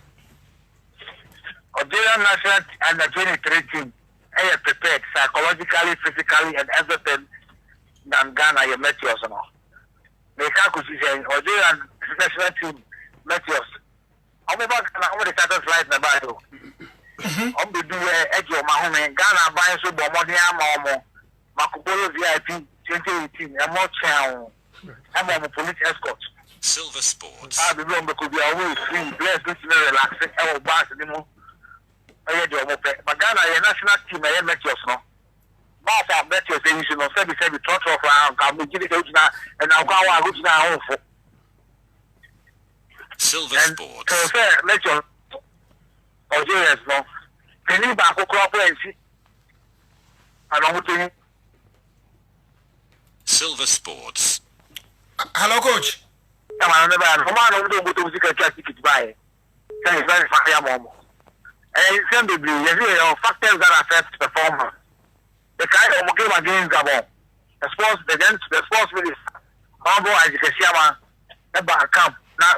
Algerian national and the 23 team, I am prepared psychologically, physically, and everything than Ghana, you met yours now. They can't say Algerian national team met yours. I'm about to start flight na bayo. I'm be do edge of my home. Ghana buying so bomb Makubolo VIP 2018. I'm not channel. I'm a police escort.
Silver Sports.
I be long because we are always free. Bless this relaxing. I will pass anymore. I do but Ghana a national team. I met yours no. But I bet you say you should not say the trot of around. Come give it now and I'll go to now home for.
Silver Sports.
So say let your Algerians know. Can you back a crop and see? I don't know.
Silver Sports.
Hello, coach.
Come on, never. Don't go to music ticket buy. Say it's very fire, mom. And send the blue. You factors that affect performance. The kind of game against Gabon. The sports minister. Mambo Ajikesiama. About camp. Now,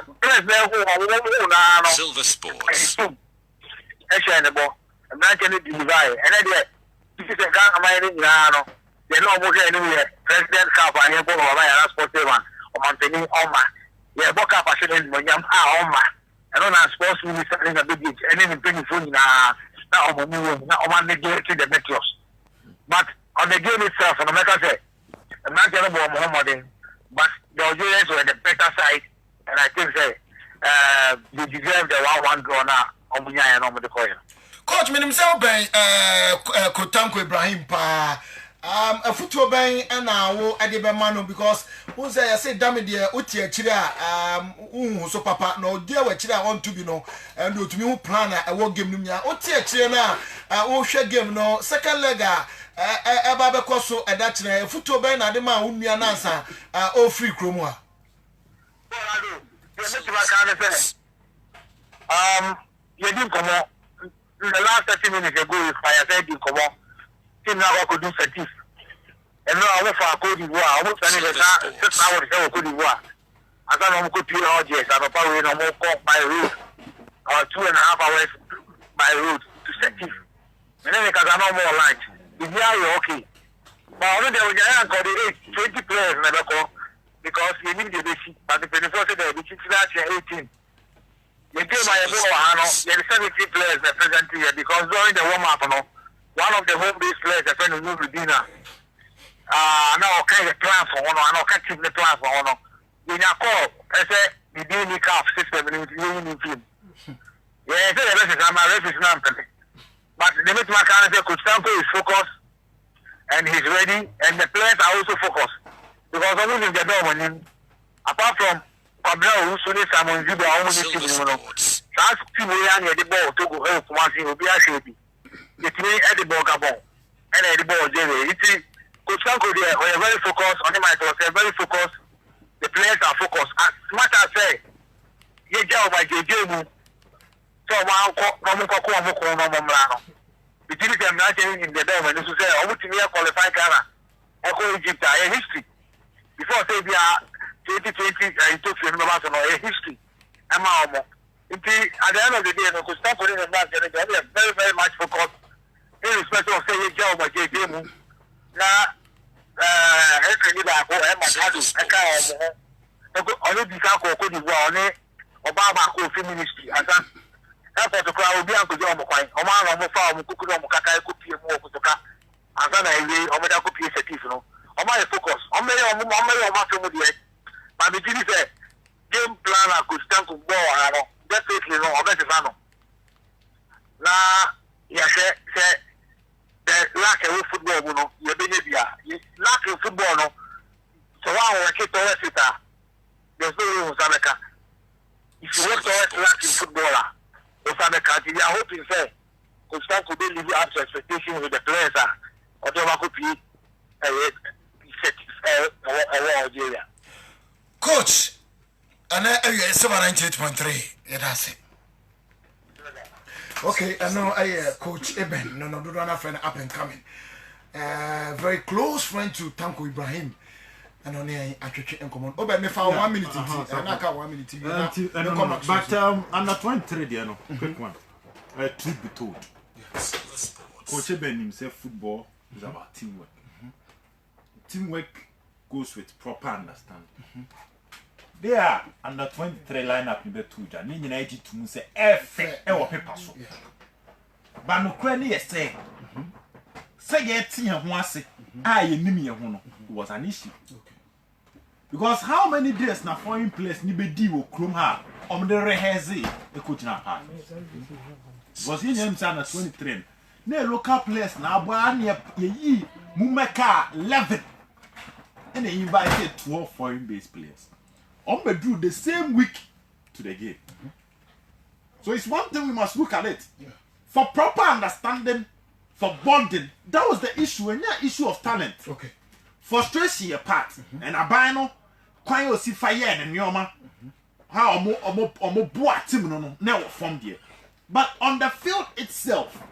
Silver Sports.
I'm not going to divide. And then, this is a gang of my name. They know more anywhere. President Cup, I have a sports one. Or Montaigne, Oma. Yeah, book up a shilling when you're Oma. I don't know, sports minister in a big age. And then bring food now on neglecting the metros. But on the game itself, no matter say, I'm not going to go Muhammad, but the Algerians were the better side. And I think they deserve the 1-1 draw now on Munya and on the coin.
Coach, me himself by Kotanko Ibrahim pa a football bang and now Adibe Manu because who say I say damn dear Utia Chira so papa no dear what Chira want to be no and do to me who plan a war game Numia Utia China oh share game no second lega Baba Koso at that football bang Adema Umia Nasa oh free chroma.
You didn't come on. In the last 30 minutes ago, if I said you come on, team now could do certif. And now I went for a Côte d'Ivoire. I was spending 6 hours in Côte d'Ivoire. I thought I could do all this. I don't probably no more call by road or 2.5 hours by road to certif. And then because I know more light. If you are okay. But I don't know, 20 players never call. Because you need the basic, but the 24 said that it's 18. The game I have 70 players that present here because during the warm up, one of the home base players, the friend of New Medina, now kind of plan for one, I know can't keep the plan for one. in a call, I said, the daily calf system in the film. Yeah, the rest is my rest is not. But the next mechanic could stand is focused and he's ready, and the players are also focused. Because only in the door, apart from Pablo, who soon Simon Zuba, almost
Silver Sports.
that's Timian at the ball to go help once he will be actually. The team at the ball, Gabon, and at the ball, Jerry. It's Coach Sanko there, we are very focused on the match, we are very focused. The players are focused. As much as I say, you go by JJ. So, one call, the team is not in the door when this is a qualified Ghana. Echo Egypt, a history. Before say we are 2020, I took a history. At the end of the day, no could stop putting the match, and they are very, very much focused, irrespective of saying Joe by JJ. Now, Obama ministry airport to crowd be uncle John Mokai, Omar Farm, Kuku Mokai, Kupi, Mokuka, and then I lay on Meda Kupi Setifno. On my focus, on my family, but the Jimmy said, game plan could stand to go, definitely no, or better than now, yes, said, the lack of football, no, your baby, lack of football, no. So I keep the rest of it. There's no room in America. If you want to lack in footballer, I hope you say, could start to live up to expectations with the players or the Makupi Algeria.
Coach, and I 798.3. Yeah, that's it. Okay, I know Coach Eben, no, do not friend up and coming. Very close friend to Tanko Ibrahim. And only I can come on. Oh, but me for 1 minute. And I can 1 minute.
But under 23, you know, quick one. Truth be told, Coach Eben himself, football is about teamwork. Teamwork goes with proper understanding. They are under 23 lineup in the two. And in United to say F or paper so. But no cranny is saying, say, get here once. I knew was an issue. Because how many days na foreign place ni be di wo krom ha om de rehearse e coach na pa was in him sana 23 na local place na agba na yi mumeka 11 and they invited 12 foreign based players om be do the same week to the game. So it's one thing we must look at it for proper understanding, for bonding. That was the issue, and that issue of talent.
Okay.
Frustration apart, and abino kwan o si fire and nyoma how omo boa team no na form there. But on the field itself,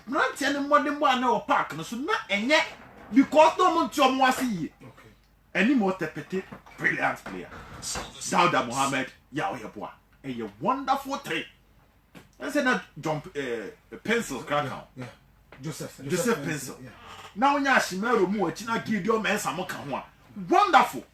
not any more than one no park no so na enye because no mo nti omo asi okay. Any more tepete brilliant player Dauda Mohammed ya boa a wonderful trade. I said that jump pencil crack out.
Yeah. Joseph Pencil.
Yeah. Now nya Shimero mu achina Gideon Mensa mo ka ho. Wonderful.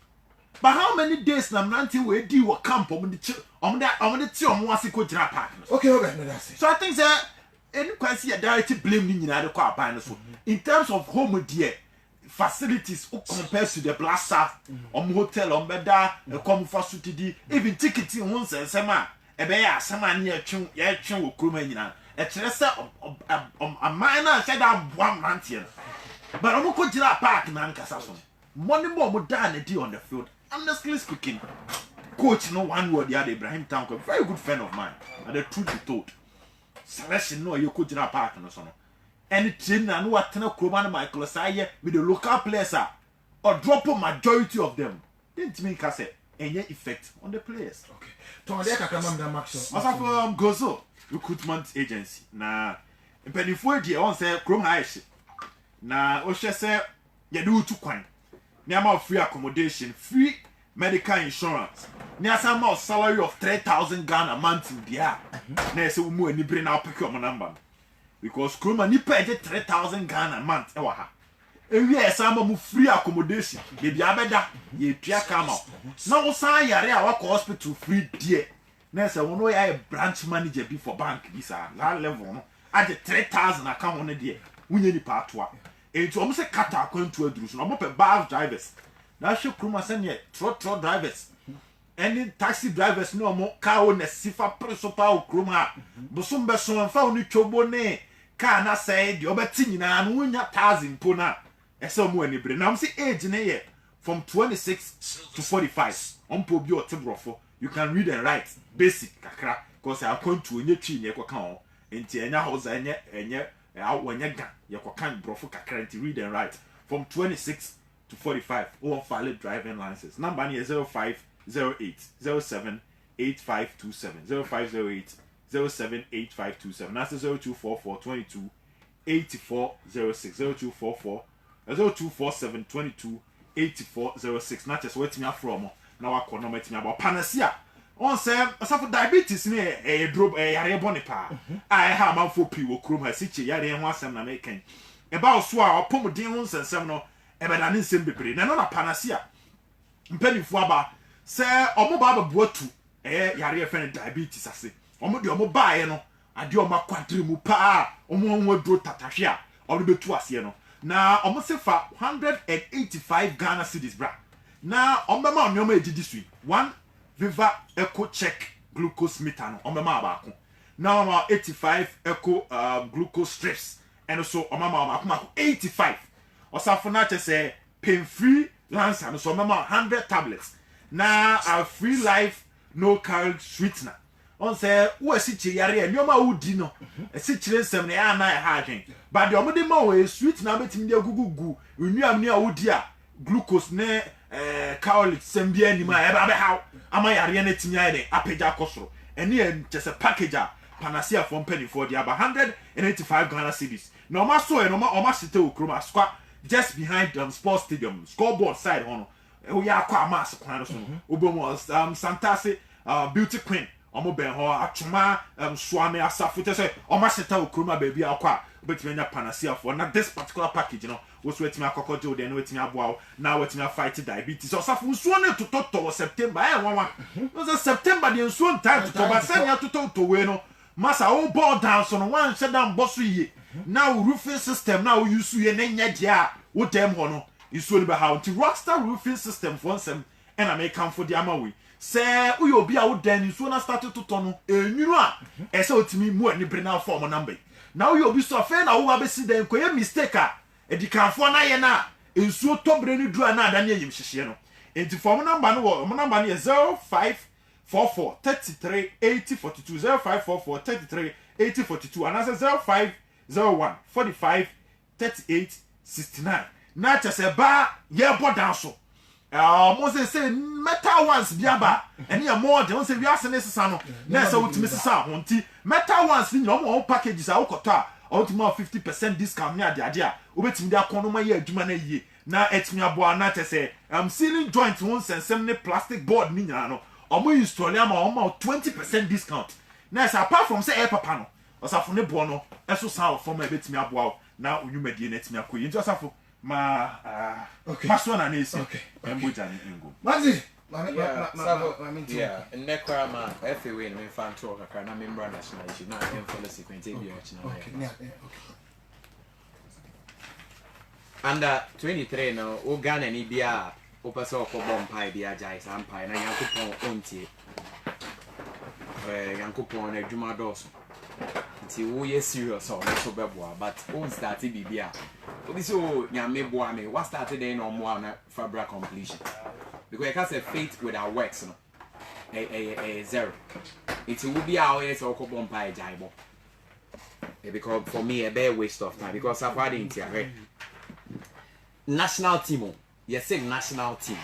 But how many days na Nanti we di wo camp om de ti om wase ko jira park.
Okay, no that's it.
So I think that any quasi a direct blame ni nyina de ko aban no so. In terms of home there facilities compared to the blaster hotel beda e come for sutidi even ticketing won sensema e be ya asema na ya twen wo kroma nyina e kire se a minor said that one month here. But I'm going to park na nkasa so. Money more than a deal on the field. Honestly speaking, coach no one word the other Ibrahim Tanko, very good friend of mine. And the truth be told, selection no you coach in a park no so no. Any train na no atena Kroman Michael Saye with the local players or drop a majority of them. Didn't mean can say any effect on the players.
Okay. To on the Kakamam Max.
Asa from Gozo recruitment agency. Na impedifo die on say Krom High. Na o hwe se ye do tu kwan na ma free accommodation, free medical insurance, na sama salary of 3,000 Ghana a month in dia na se wo mu ani bre na pick your number because Kroma ni pay 3,000 Ghana a month e wa ha ewie sama mu free accommodation ye bia beda ye tua kama na wo san yare a wa hospital free die na se wo no ya branch manager bi for bank bi sa la level no ade 3,000 account on die wunye ni pa atoa enti omo se kata akwantu aduru so omo pe bus drivers na hwe kroma se ne trotro drivers any taxi drivers no mo car owners sifa principal kroma bosom be so mfa onu twobo ne car na say de obeti nyina no nya 1000 po na ese mo anibre na say age ne ye from 26 to 45 ompo bi otebrofo you can read and write basic kakra because I come to onye twi ne kwaka ho enti enya hoza enye awonye ga ye kwaka brofo kakra enti read and write from 26 to 45 or valid driving license number is 0508 078527 0508 078527 that's 0244 22 8406 0244 0247 22 8406 not just wait me from now I call no met me about panasia on say for diabetes ne e drop e yare boni pa I have man for pi wo krom ha siche yare ho asem na meken e ba so a opomden ho nsensem no e be da ne nsem bebre na no na panasia mpanifo aba say omo ba ba boatu e yare fe ne diabetes ase omo de omo baaye no ade omo kwadre mu pa omo ho adro tatahwe a omo betu ase no na omo se fa 185 Ghana cedis bra na omo ma onyo ma ejidi sui 1 Viva Echo check glucose meter no omo ma baako na omo 85 Echo glucose strips and so omo ma baako 85 osafo na say pain free lancer no so omo ma 100 tablets na a free life no calorie sweetener on say wo asichi yare anyoma wudi no asichi nsem na ya na ha adwen but the omode ma wo sweetener betimi de gugugu nnuam ne a wudi a glucose ne calorie sembia anima e ba be haw ama yare na timi aye apeja kosoro ene just package a panacea from penny for the about 185 Ghana cedis no ma so e no ma site okroma squat just behind sports stadium scoreboard side hono we ya kwa mass kwan so obomo Santase beauty queen omo ben ho atuma swame asafo te say omo seta okroma baby akwa betime nya panacea for na this particular package no wo so etime akokode o de no etime aboa na wetime fight diabetes osafo nsuo ne tototo September nwanwa no September de nsuo ntan to ba sanya tototo we no masa o ball down so no wan shedam boso ye na roofing system na o use ye ne nya dia wo dem ho no nsuo ne ba ha until Rockstar roofing system for nsem and American for the amawi say uyo obi a wo dan nsuo na start to no enwuru a ese otimi mu ani bre na form number na uyo obi so fe na wo ba besi dan koye mistake a edikanfo na ye na nsuo tobre ni dura na ada ne yim hyehye no enti form number no wo number no 0544 33 80 42 0544 33 80 42 and that's 0501 45 38 69 na chese ba ye bodan so Moses say metal ones biaba and ya more than say we are sene sesa no na say utimi sesa ho nti metal ones ni no packages a ukota ultimate 50% discount ni ade a obetimi de akono ma ye adwuma na yie na etimi aboa na chese ceiling joint won sensem ne plastic board ni nyina no omo install am omo 20% discount na say apart from say air papa no osafo ne bo no eso sa form ebetimi aboa na onwumadie na etimi akoyi nti osafo ma paso na nesi embuja ni ngo
mazi
yeah nekwa ma FA me fan to kakra na member national issue na follow sequence e bi ochina under 23 no o Ghana ni bia o pese okobọ mpai bia jai sa mpai na yankopon ontie yankopon na adwuma doso nti wo ye serious o so beboa but on start bibia obi so nyame boa me what started then on more na fabric completion because I can say faith with our works no zero it will be our yes or okobọ mpai jaibo because for me a bare waste of time because I've had it national team yes national team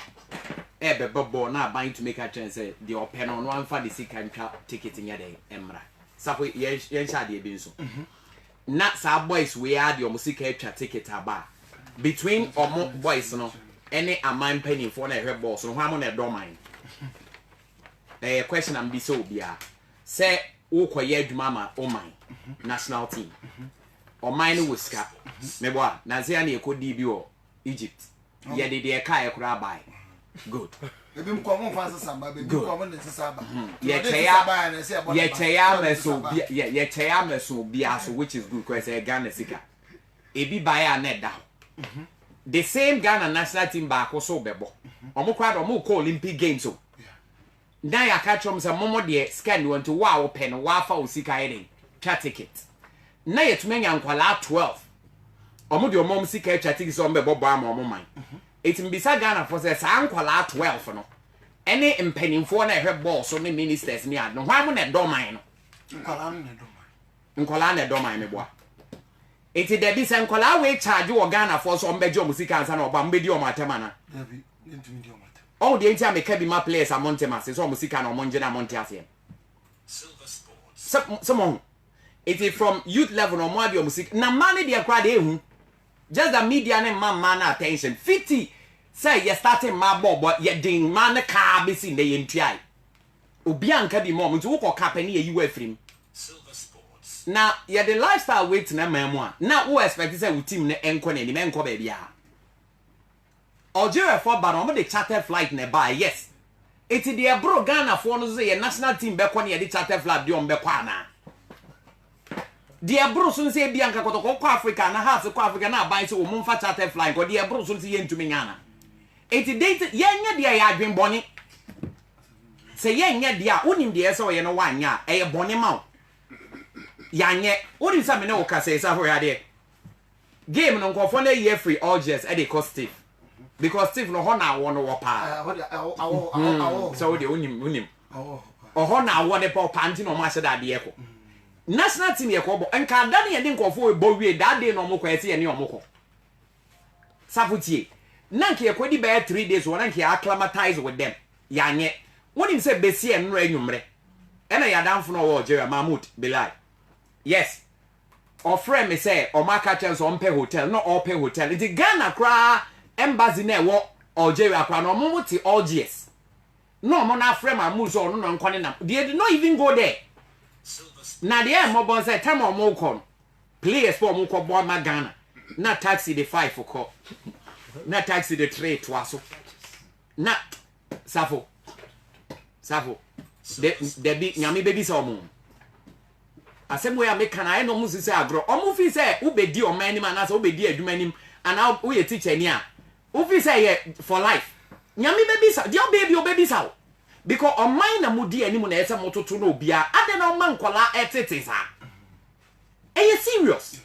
ebe bobo na buying to make a chance say the open on one for the second ticket in yade emra sapo yen shade bi nso na sa boys we are the omusika etwa ticket aba between omo boys no any amount penny for na hwe boss no hwa mo na do man question am bi so bia say wo koye adwuma ma o man national team o man no wuska me bo na say na ekodi bi o Egypt ye de kai ekura bai good
ebi mko fansa samba bebi ko mo ne samba
ye cheya meso bia so which is good because Ghana sika ebi bai a na da the same Ghana national team back also bebo. Omo kwado omo call Olympic Games so. Na ya catch them say momo de scan want to wow pen wa fa osika eden. Chat ticket. Na yetumenya nkwala 12. Omo de omom sika chat ticket so mbebo ba ma omo man. Etimbisa Ghana for say sa nkwala 12 no. Any mpanimfo na ehwe ball so ne ministers ni ad no hwan mo na do man no. Nkwala na do man me boa. Eti de bi se nkwala we charge wo Ghana for so mbeje omusika ansa na oba mbedi o matema na.
Dabi, ntumi di o matema.
Oh, the entire make be my players a Montema, so Musika no Monjana Montiasian.
Silver Sports.
Someone. It is from youth level or more music. Na money they crowd just the media and man attention. 50 say you starting my bob, but you ding man car be seen the NTI. Obianka be moment to walk company you frame.
Silver Sports.
Now, yeah, the lifestyle wait na memoir. Now, who expect to say with team ne enko ne menko baby. Algeria for but the charter flight nearby, yes. It's the bro Ghana for no say a national team back when you the charter flight beyond Bekwana. The bro soon say Bianca Kotoko Africa and a half of Africa now buy so Mumfa charter flight, or the bro soon see into Mingana. It's date young dear I dream bonnie. Say young dear, unim dear so you know one ya, a bonnie mount. Young yet, what is some no can say somewhere game no go for the year free all just at the cost Steve. Because Steve no hona won no pa. So the unim. Oh na won the pop panty no ma da de eko. National team ye ko bo enka da ne de nkofo bo wie da de no mo ko ese ye ne omoko. Safutie. Nanke ye ko di be 3 days won nanke acclimatize with them. Yanye. Wonim say besi e nro anwumre. E na yadamfo no wo Algeria Mahmoud Belal. Yes. Or friend me say o maka chance on pay hotel no all pay hotel. It Ghana kra embassy na wo Algeria kwa no mo ti Algiers. No mo na frame Mahmoud so no nkwane na. They did not even go there. Na dey mo bon say time mo kon. Players for mo ko bo ma Ghana. Na taxi the 5 for ko. Na taxi the 3 twaso. Na Safo. De bi nyame bebi sa omo. Asem we make can I no mu sise agro. Omo fi say wo bedi o man nim ana say wo bedi aduma nim ana wo ye teacher ni a. Wo fi say ye for life. Nyame bebi sa, dia baby o bebi sa. Because o man na mu di anim na ese mototo na obia. Ade na o man kola etete sa. Eye serious.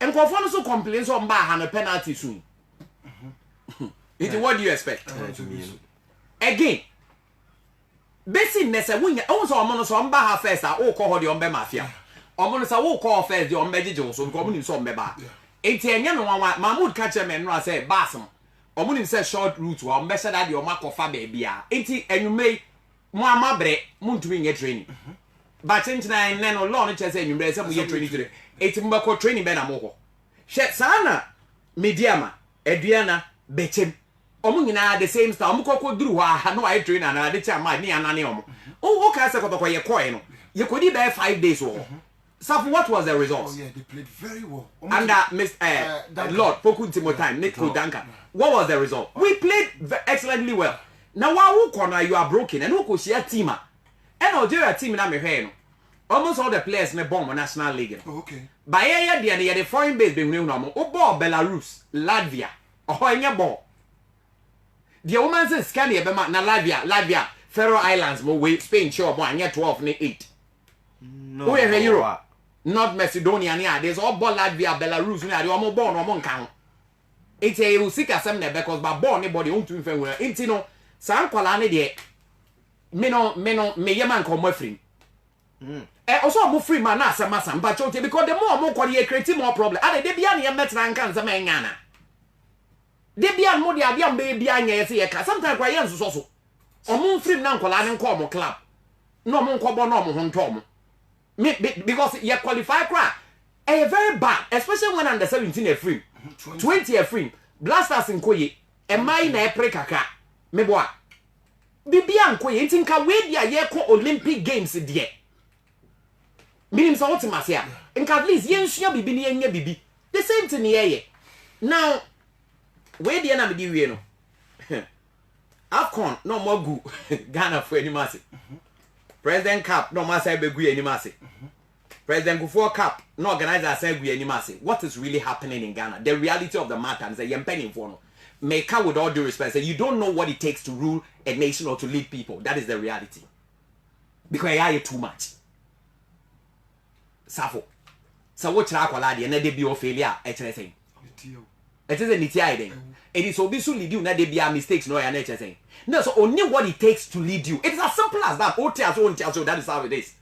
Enkofo no so complain so mba ha no penalty soon. What do you expect? Again. Basi nese wunya o so omo no so mba ha first a o ko ho de ombe mafia. Omo no so wo ko first de ombe jeje so because omo ni so ombe ba. Enti enye no wanwa Mahmoud catch me no say basem. Omo ni say short route wa ombe say that de omo akofa ba bia. Enti enwumei mo amabre mo ntumi nye training. But ntina ne no law no che say enwumre say mo ye training today. Enti mo ko training be na mo ko. She sana mediama eduana bechem. Omo nyina the same style omo kokko duru ha no I train na de chama ni anane omo o ka se kotoko ye koe no ye kodi be 5 days wo so what was the result?
Oh yeah, they played very well
Under Mr. Lord Poku Timotime Nico Duncan. What was the result? We played excellently well. Now wa corner you are broken and who could share team and Algeria team na me hwe no almost all the players me bomb national league.
Okay.
By ye the foreign base be hwe no mo o ball Belarus Latvia o enye ball. The woman says scan here na Latvia Faroe Islands mo we Spain sure bo anya 12 ne 8 no we here Europe North Macedonia ne there's all ball Latvia Belarus ne o mo ball no mo nkan ho enti e usika sem na because ba ball ne body on to fe we enti no san kwala ne de me yeman ko mo free also mo free man na asama but because the more mo kwala create more problem ade de bia ne ye metra nkan sama nyana de bia mo de ade am be bia nya ye se ye ka sometimes kwa ye nso so omo free na nkola ne nko mo club no mo nko bo no mo ho nto mo because you qualify cra very bad especially when under 17 a free 20 a free blasters nkoye e mai na e pre kaka me boa bibia nkoye ntinka we dia ye ko Olympic games de minim so what masia nka at least ye nsua bibi ne nya bibi the same thing ye now we dey na me di wie no Afcon no more gu Ghana for animase President Cup no ma say be gu animase President Kufuor Cup, no organizer say we anymore say what is really happening in Ghana. The reality of the matter and say you're penning for no. Make with all due respect, say you don't know what it takes to rule a nation or to lead people. That is the reality. Because I too much. Safo. So what you akwala de na de bi o failure e kire say. It is a nitia then. It is obisu lead you na de bi mistakes no ya na kire say. No, so only what it takes to lead you. It is as simple as that. So that is how it is.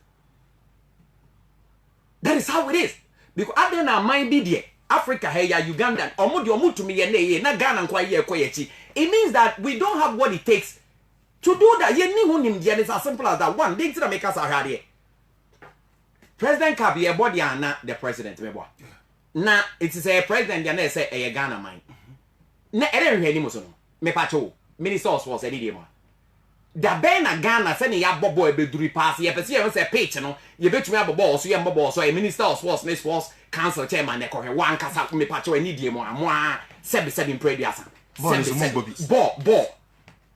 That is how it is. Because I don't know mind be there. Africa, hey, Uganda, omu to me na Ghana it means that we don't have what it takes to do that. It's as simple as that. One, they to make us a here. President Kabila body and not the president. Now it is a president and say a Ghana mind. Na ere hwe ni muso no. Me pacho, minister was any day. Da ben na Ghana say ya bobo e beduri pass ye pese ye say pitch no ye betumi abobo so ye mbobo so a minister of sports ne sports council chairman ne ko hwe wan kasa me pacho ani die mo amoa sebi prediasa bo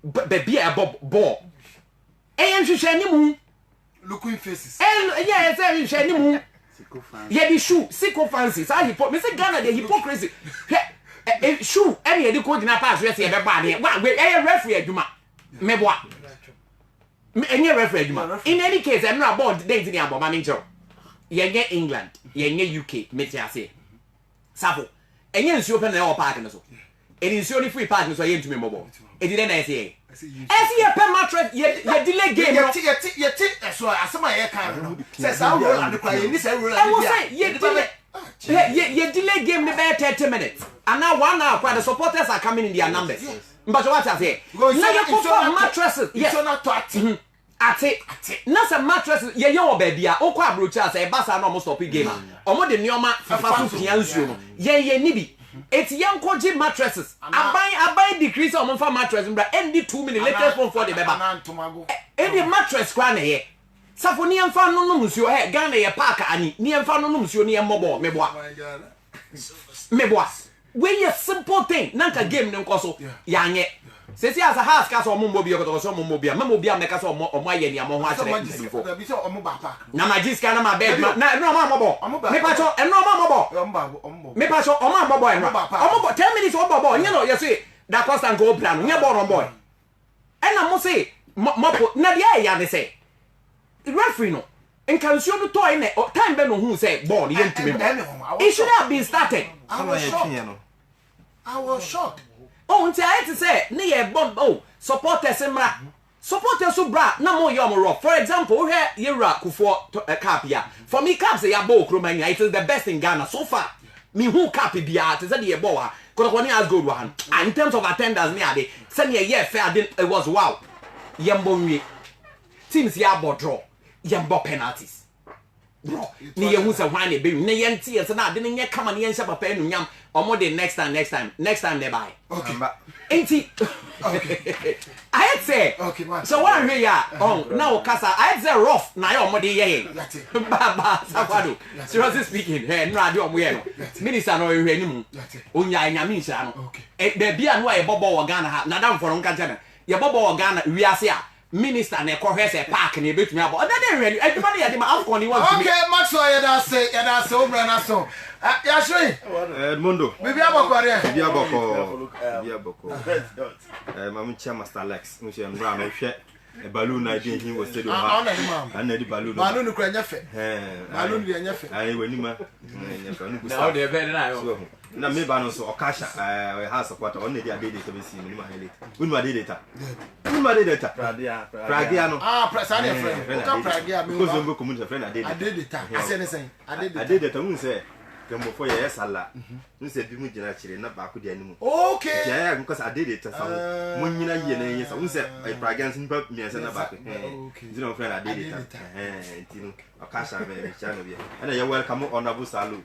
be a bo en hwehwe ni mu
looking faces
yeah say hwehwe ni mu ye di shoe sycophancy say me say Ghana the hypocrisy shoe any dey ko dina pass we say e be ba ne wa referee aduma meboa any referee aduma in any case I'm not about days in abo manager yenye England yenye UK metiase safo enye nsuo pe na e park no so eni nsuo ni free park no so ye ntumi mbobo e di na say ye pe mattress ye delay game no
ye so asema ye kan no say sa roll and kwa ye ni say roll
and ye delay game ni be 30 minutes and now 1 hour kwa the supporters are coming in their numbers but what I say na ye put mattresses
yes so not to
ate na some mattresses ye wo ba bia o kwa abrocha say basa na almost stop game omo de nioma fafa so tia nsuo no ye ni bi eti ye nkoji mattresses aban decrease omo fa mattress mbra end 2 minutes later phone for the beba any mattress kwa na ye safo ni emfa no nsuo he Ghana ye park ani ni emfa no nsuo ni emmobo meboa we a simple thing nanka game ne nkoso yanye sesi as a house ka so ommo bi okoto so ommo bi memo bi ameka so ommo aye ni amo ho a kire before
bi so ommo ba park
na magiska na ma bed na no ma mobo me pa cho no ma mobo me pa cho o ma mobo no ommo 10 minutes o bobo nye no ye say da constant go plan nye bo no boy e na mo say mopo na dia ya de say referee no in cansio no toy ne time be no hu say ball ye ntimi it should have been started.
I was shocked.
Oh, until I had to say, near bomb. Oh, supporters and supporters who bra, no more yum rock. For example, here, Yera Kufuor Kapia. For me, Caps, they are both Romania. It is the best in Ghana so far. Me who Capi Bia, is a boa. Because has good one. And in terms of attendance, near the send me a year fair, it was wow. Yambo teams yabo draw. Yambo penalties. Bro, ni ye hu se hwan e be na ye ntie se na de ne nye kama ne ye nhyɛ papa enu nyam omo de next time they buy
okay
enti I say
okay man
so one hwe ya na o kasa I say rough na ye omo de ye baba safado seriously speaking he no ade omo ye no minister no hwe ni mu onya nyame nhyira no be bia no ye bobo wo Ghana ha na dam for nka nkyana ye bobo wo Ghana wiase a minister na ekɔhwɛ sɛ park na ebetumi abɔ ɔda de hwɛ adwuma no yɛ de ma afcon ni want to
okay Maxwell yɛ da se obra na so ya shiri
Edmundo
bibi abɔkɔ
mamu chia Master Alex nso mbra no hwɛ balloon na dey hin wo stadium ha ana di balloon
kura nyɛfɛ balloon yɛ nyɛfɛ
ai wani ma nyɛfɛ no
na o de bɛ na yo
na me ba no so okasha ha support on dey ade dey to be see me ma hele unu ade data pragia no
prasa ne friend ka pragia me
ko zongo community friend ade
data ase ne sen
ade data mun say kemo fo ye sala mun say bi mu gina kire na ba ko de animu
okay
yeah because ade data sa mun nyina ye na ye sa mun say pragia sin pa mi ase na ba ko zino friend ade data ntino okasha be channel bi ana ye welcome honorable Salu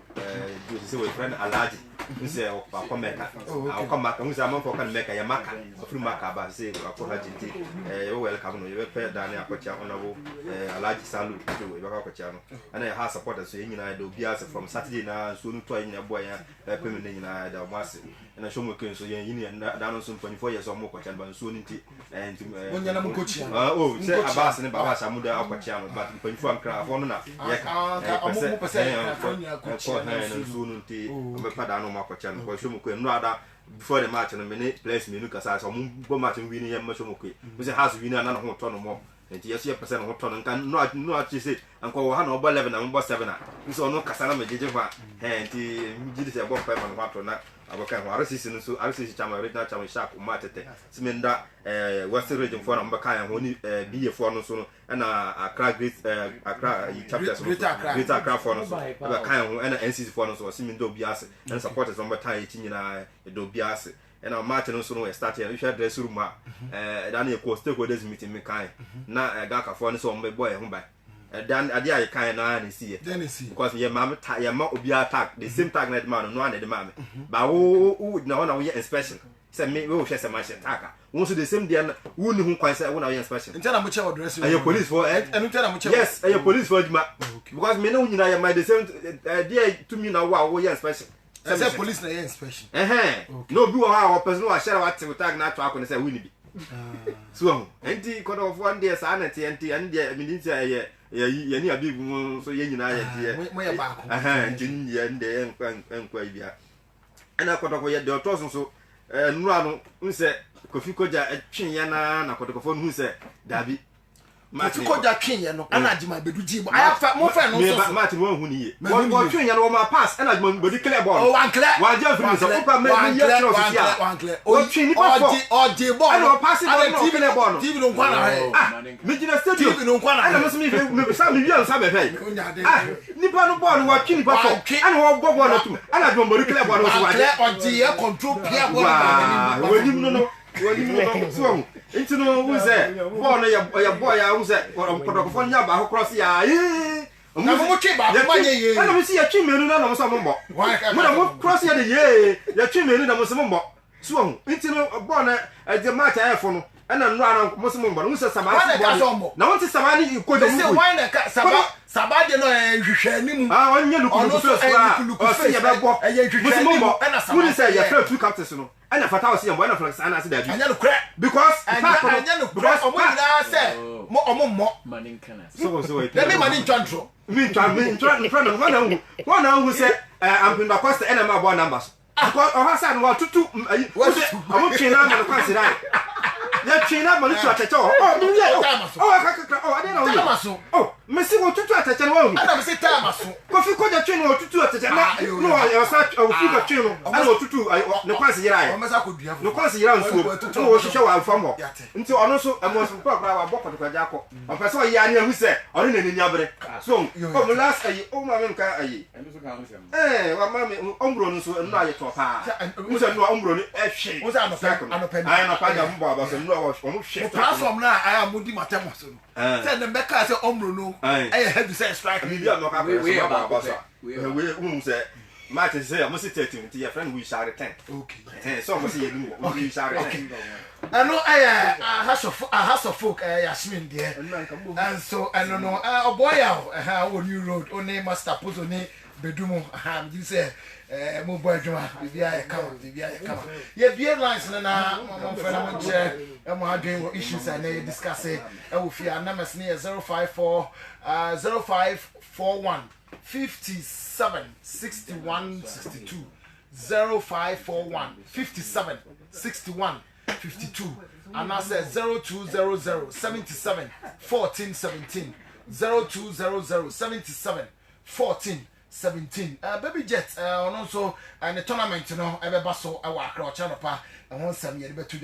you say we friend Alaji nse akọ meka akọ maka nse amanfo kan meka ya maka ofuru maka ba se akọ hajiti you welcome no you pe dani akọcha honorable Alhaji Salu to we baka akọcha no ana ya ha supporters so nyina do bias from Saturday na so no to nyina boy ya pe me nyina da mase na show mo ken so yen yini da no so 24 years omo akọcha ba so nti
wonya na mo kochi
se abas ne baba samuda akọcha no but 24 ankra afọ no na ya ka
mo pese afonya kochi
na so no nti be pada no akọcha no show mo ken no ada before the match no me place me no kasa so mo go match win ye mo show mo ken we say has win na na ho to no mo nti yes ye percent ho to no kan no achi say anko wo ha no bo 11 na mo 7 na nso no kasa na me jeje fa nti gidi se bo pa ma no to na abokan ho RCC no so RCC chama original chama shark o matete simenda Western region for na mo kan ho ni BA for no so no na Accra Great Accra chapter so Great Accra for no so ba kan ho na NCC for no so simenda obi ase and supporters no tan echi nyina do obi ase and our match no so no start here we share dress room dan e ko stakeholders meeting me kan na Gaka for no so mo boy ho ba dan ade ay kan na na see because ye ma obi attack the same tag na the man no na the man ba wo na we inspection say me we share some match attack won so the same day wo ni hu kwan say wo na we inspection
ntia na mo che dress room
ay police for
ntia na mo che
yes ay police for juma because me no nyina ye my the same day to me na wo inspection
say police na inspection
no bi wo ha person wo share what tag na to akọ say we ni bi so enti kodo of one day sa na enti and dey me ni say ye ni abi mu so ye nyina ye tie
mo ye ba ko
nti ye nde enkwa bia ana kodo ko ye de otoso so nura no nse Kofi Koja twen ye na kodo ko fo no nse dabi
Kofi Koja twen ye no ana agima bedu jibo aya fa mo fa no so
Martin won hu ni ye wo twen ye no wo ma pass ana agima bedu clear ball
oh wan clear
wa je free so ko me ye tro so sia o twen ni pa fo
o je ball
ana pass ball no clear ball no
TV no kwa na he
me gina stadium
TV no kwa na
ana mo me sa me wian sa be fe nipa no ball wa twen ni pa fo ana wo bo ball no tu ana agima bedu clear ball no so wa je
o je control player ball
we ni no so into no who say born your boy who say protocol nya ba cross ya
na mo twe ba ma ye
ana mo si ya twi menu na mo so mo mo na mo cross ya de ye ya twi menu na mo so mo so into no born the match afo no ana no ana mo so mo no say sabani na won ti sabani ko de mo
say why na sabade no hwehwe animu
onye luku so o se ya be bo mo mo say ya play two captains no ana fata wasi yambo ana flex ana se dabi
anya no kra
because
anya no kra omo ina se mo omo
manin kana
so wait
let me manin twantro
me try in front of one who say Ampinda Costa and my board numbers because o hasa no tutu omo twina ma no kwanse dai ya twina ma no tu atacha ade na
o
oh mesi wo tutu atacha no hu
ana mesi tamaso
Kofi Koja twina wo tutu atacha na no ya sa o fi twina ana wo tutu ne kwanse yira
o mesa ko dua
no kwanse yira nsuo no wo hwehwe wa afam ho nti ono so emos program wa bokko to jako o pese o ya ne hu se ono ne ni abre so ko mo last ayi o ma men ka ayi
endo so ka ho sem
wa ma me ombro no so no aye to pa mo se no ombro ni ehwe
mo se anopen
ayi no pa ja mbo aba so no wo mo hwe
platform na aya mudi matemo so no se ne beka se ombro no aye heavy say strike
mi bia no ka
we
aba so we say match say mo se 13 ti your friend we share 10
okay
so mo se ye ni we share 10
ano house of folk Yasmin there and so I don't know boy on new road only master put on bedumo you say mo boy juma bibia come yeah beer lines na mo fena mo che mo adwen issues and discuss e wo fia numbers near 0541 57 61 62 0541 57 61 52 and I said 0200 77 14 17 0200 77 14 17 baby jet also and the tournament you know ebe baso e wa akra o channel pa e won sam ye be to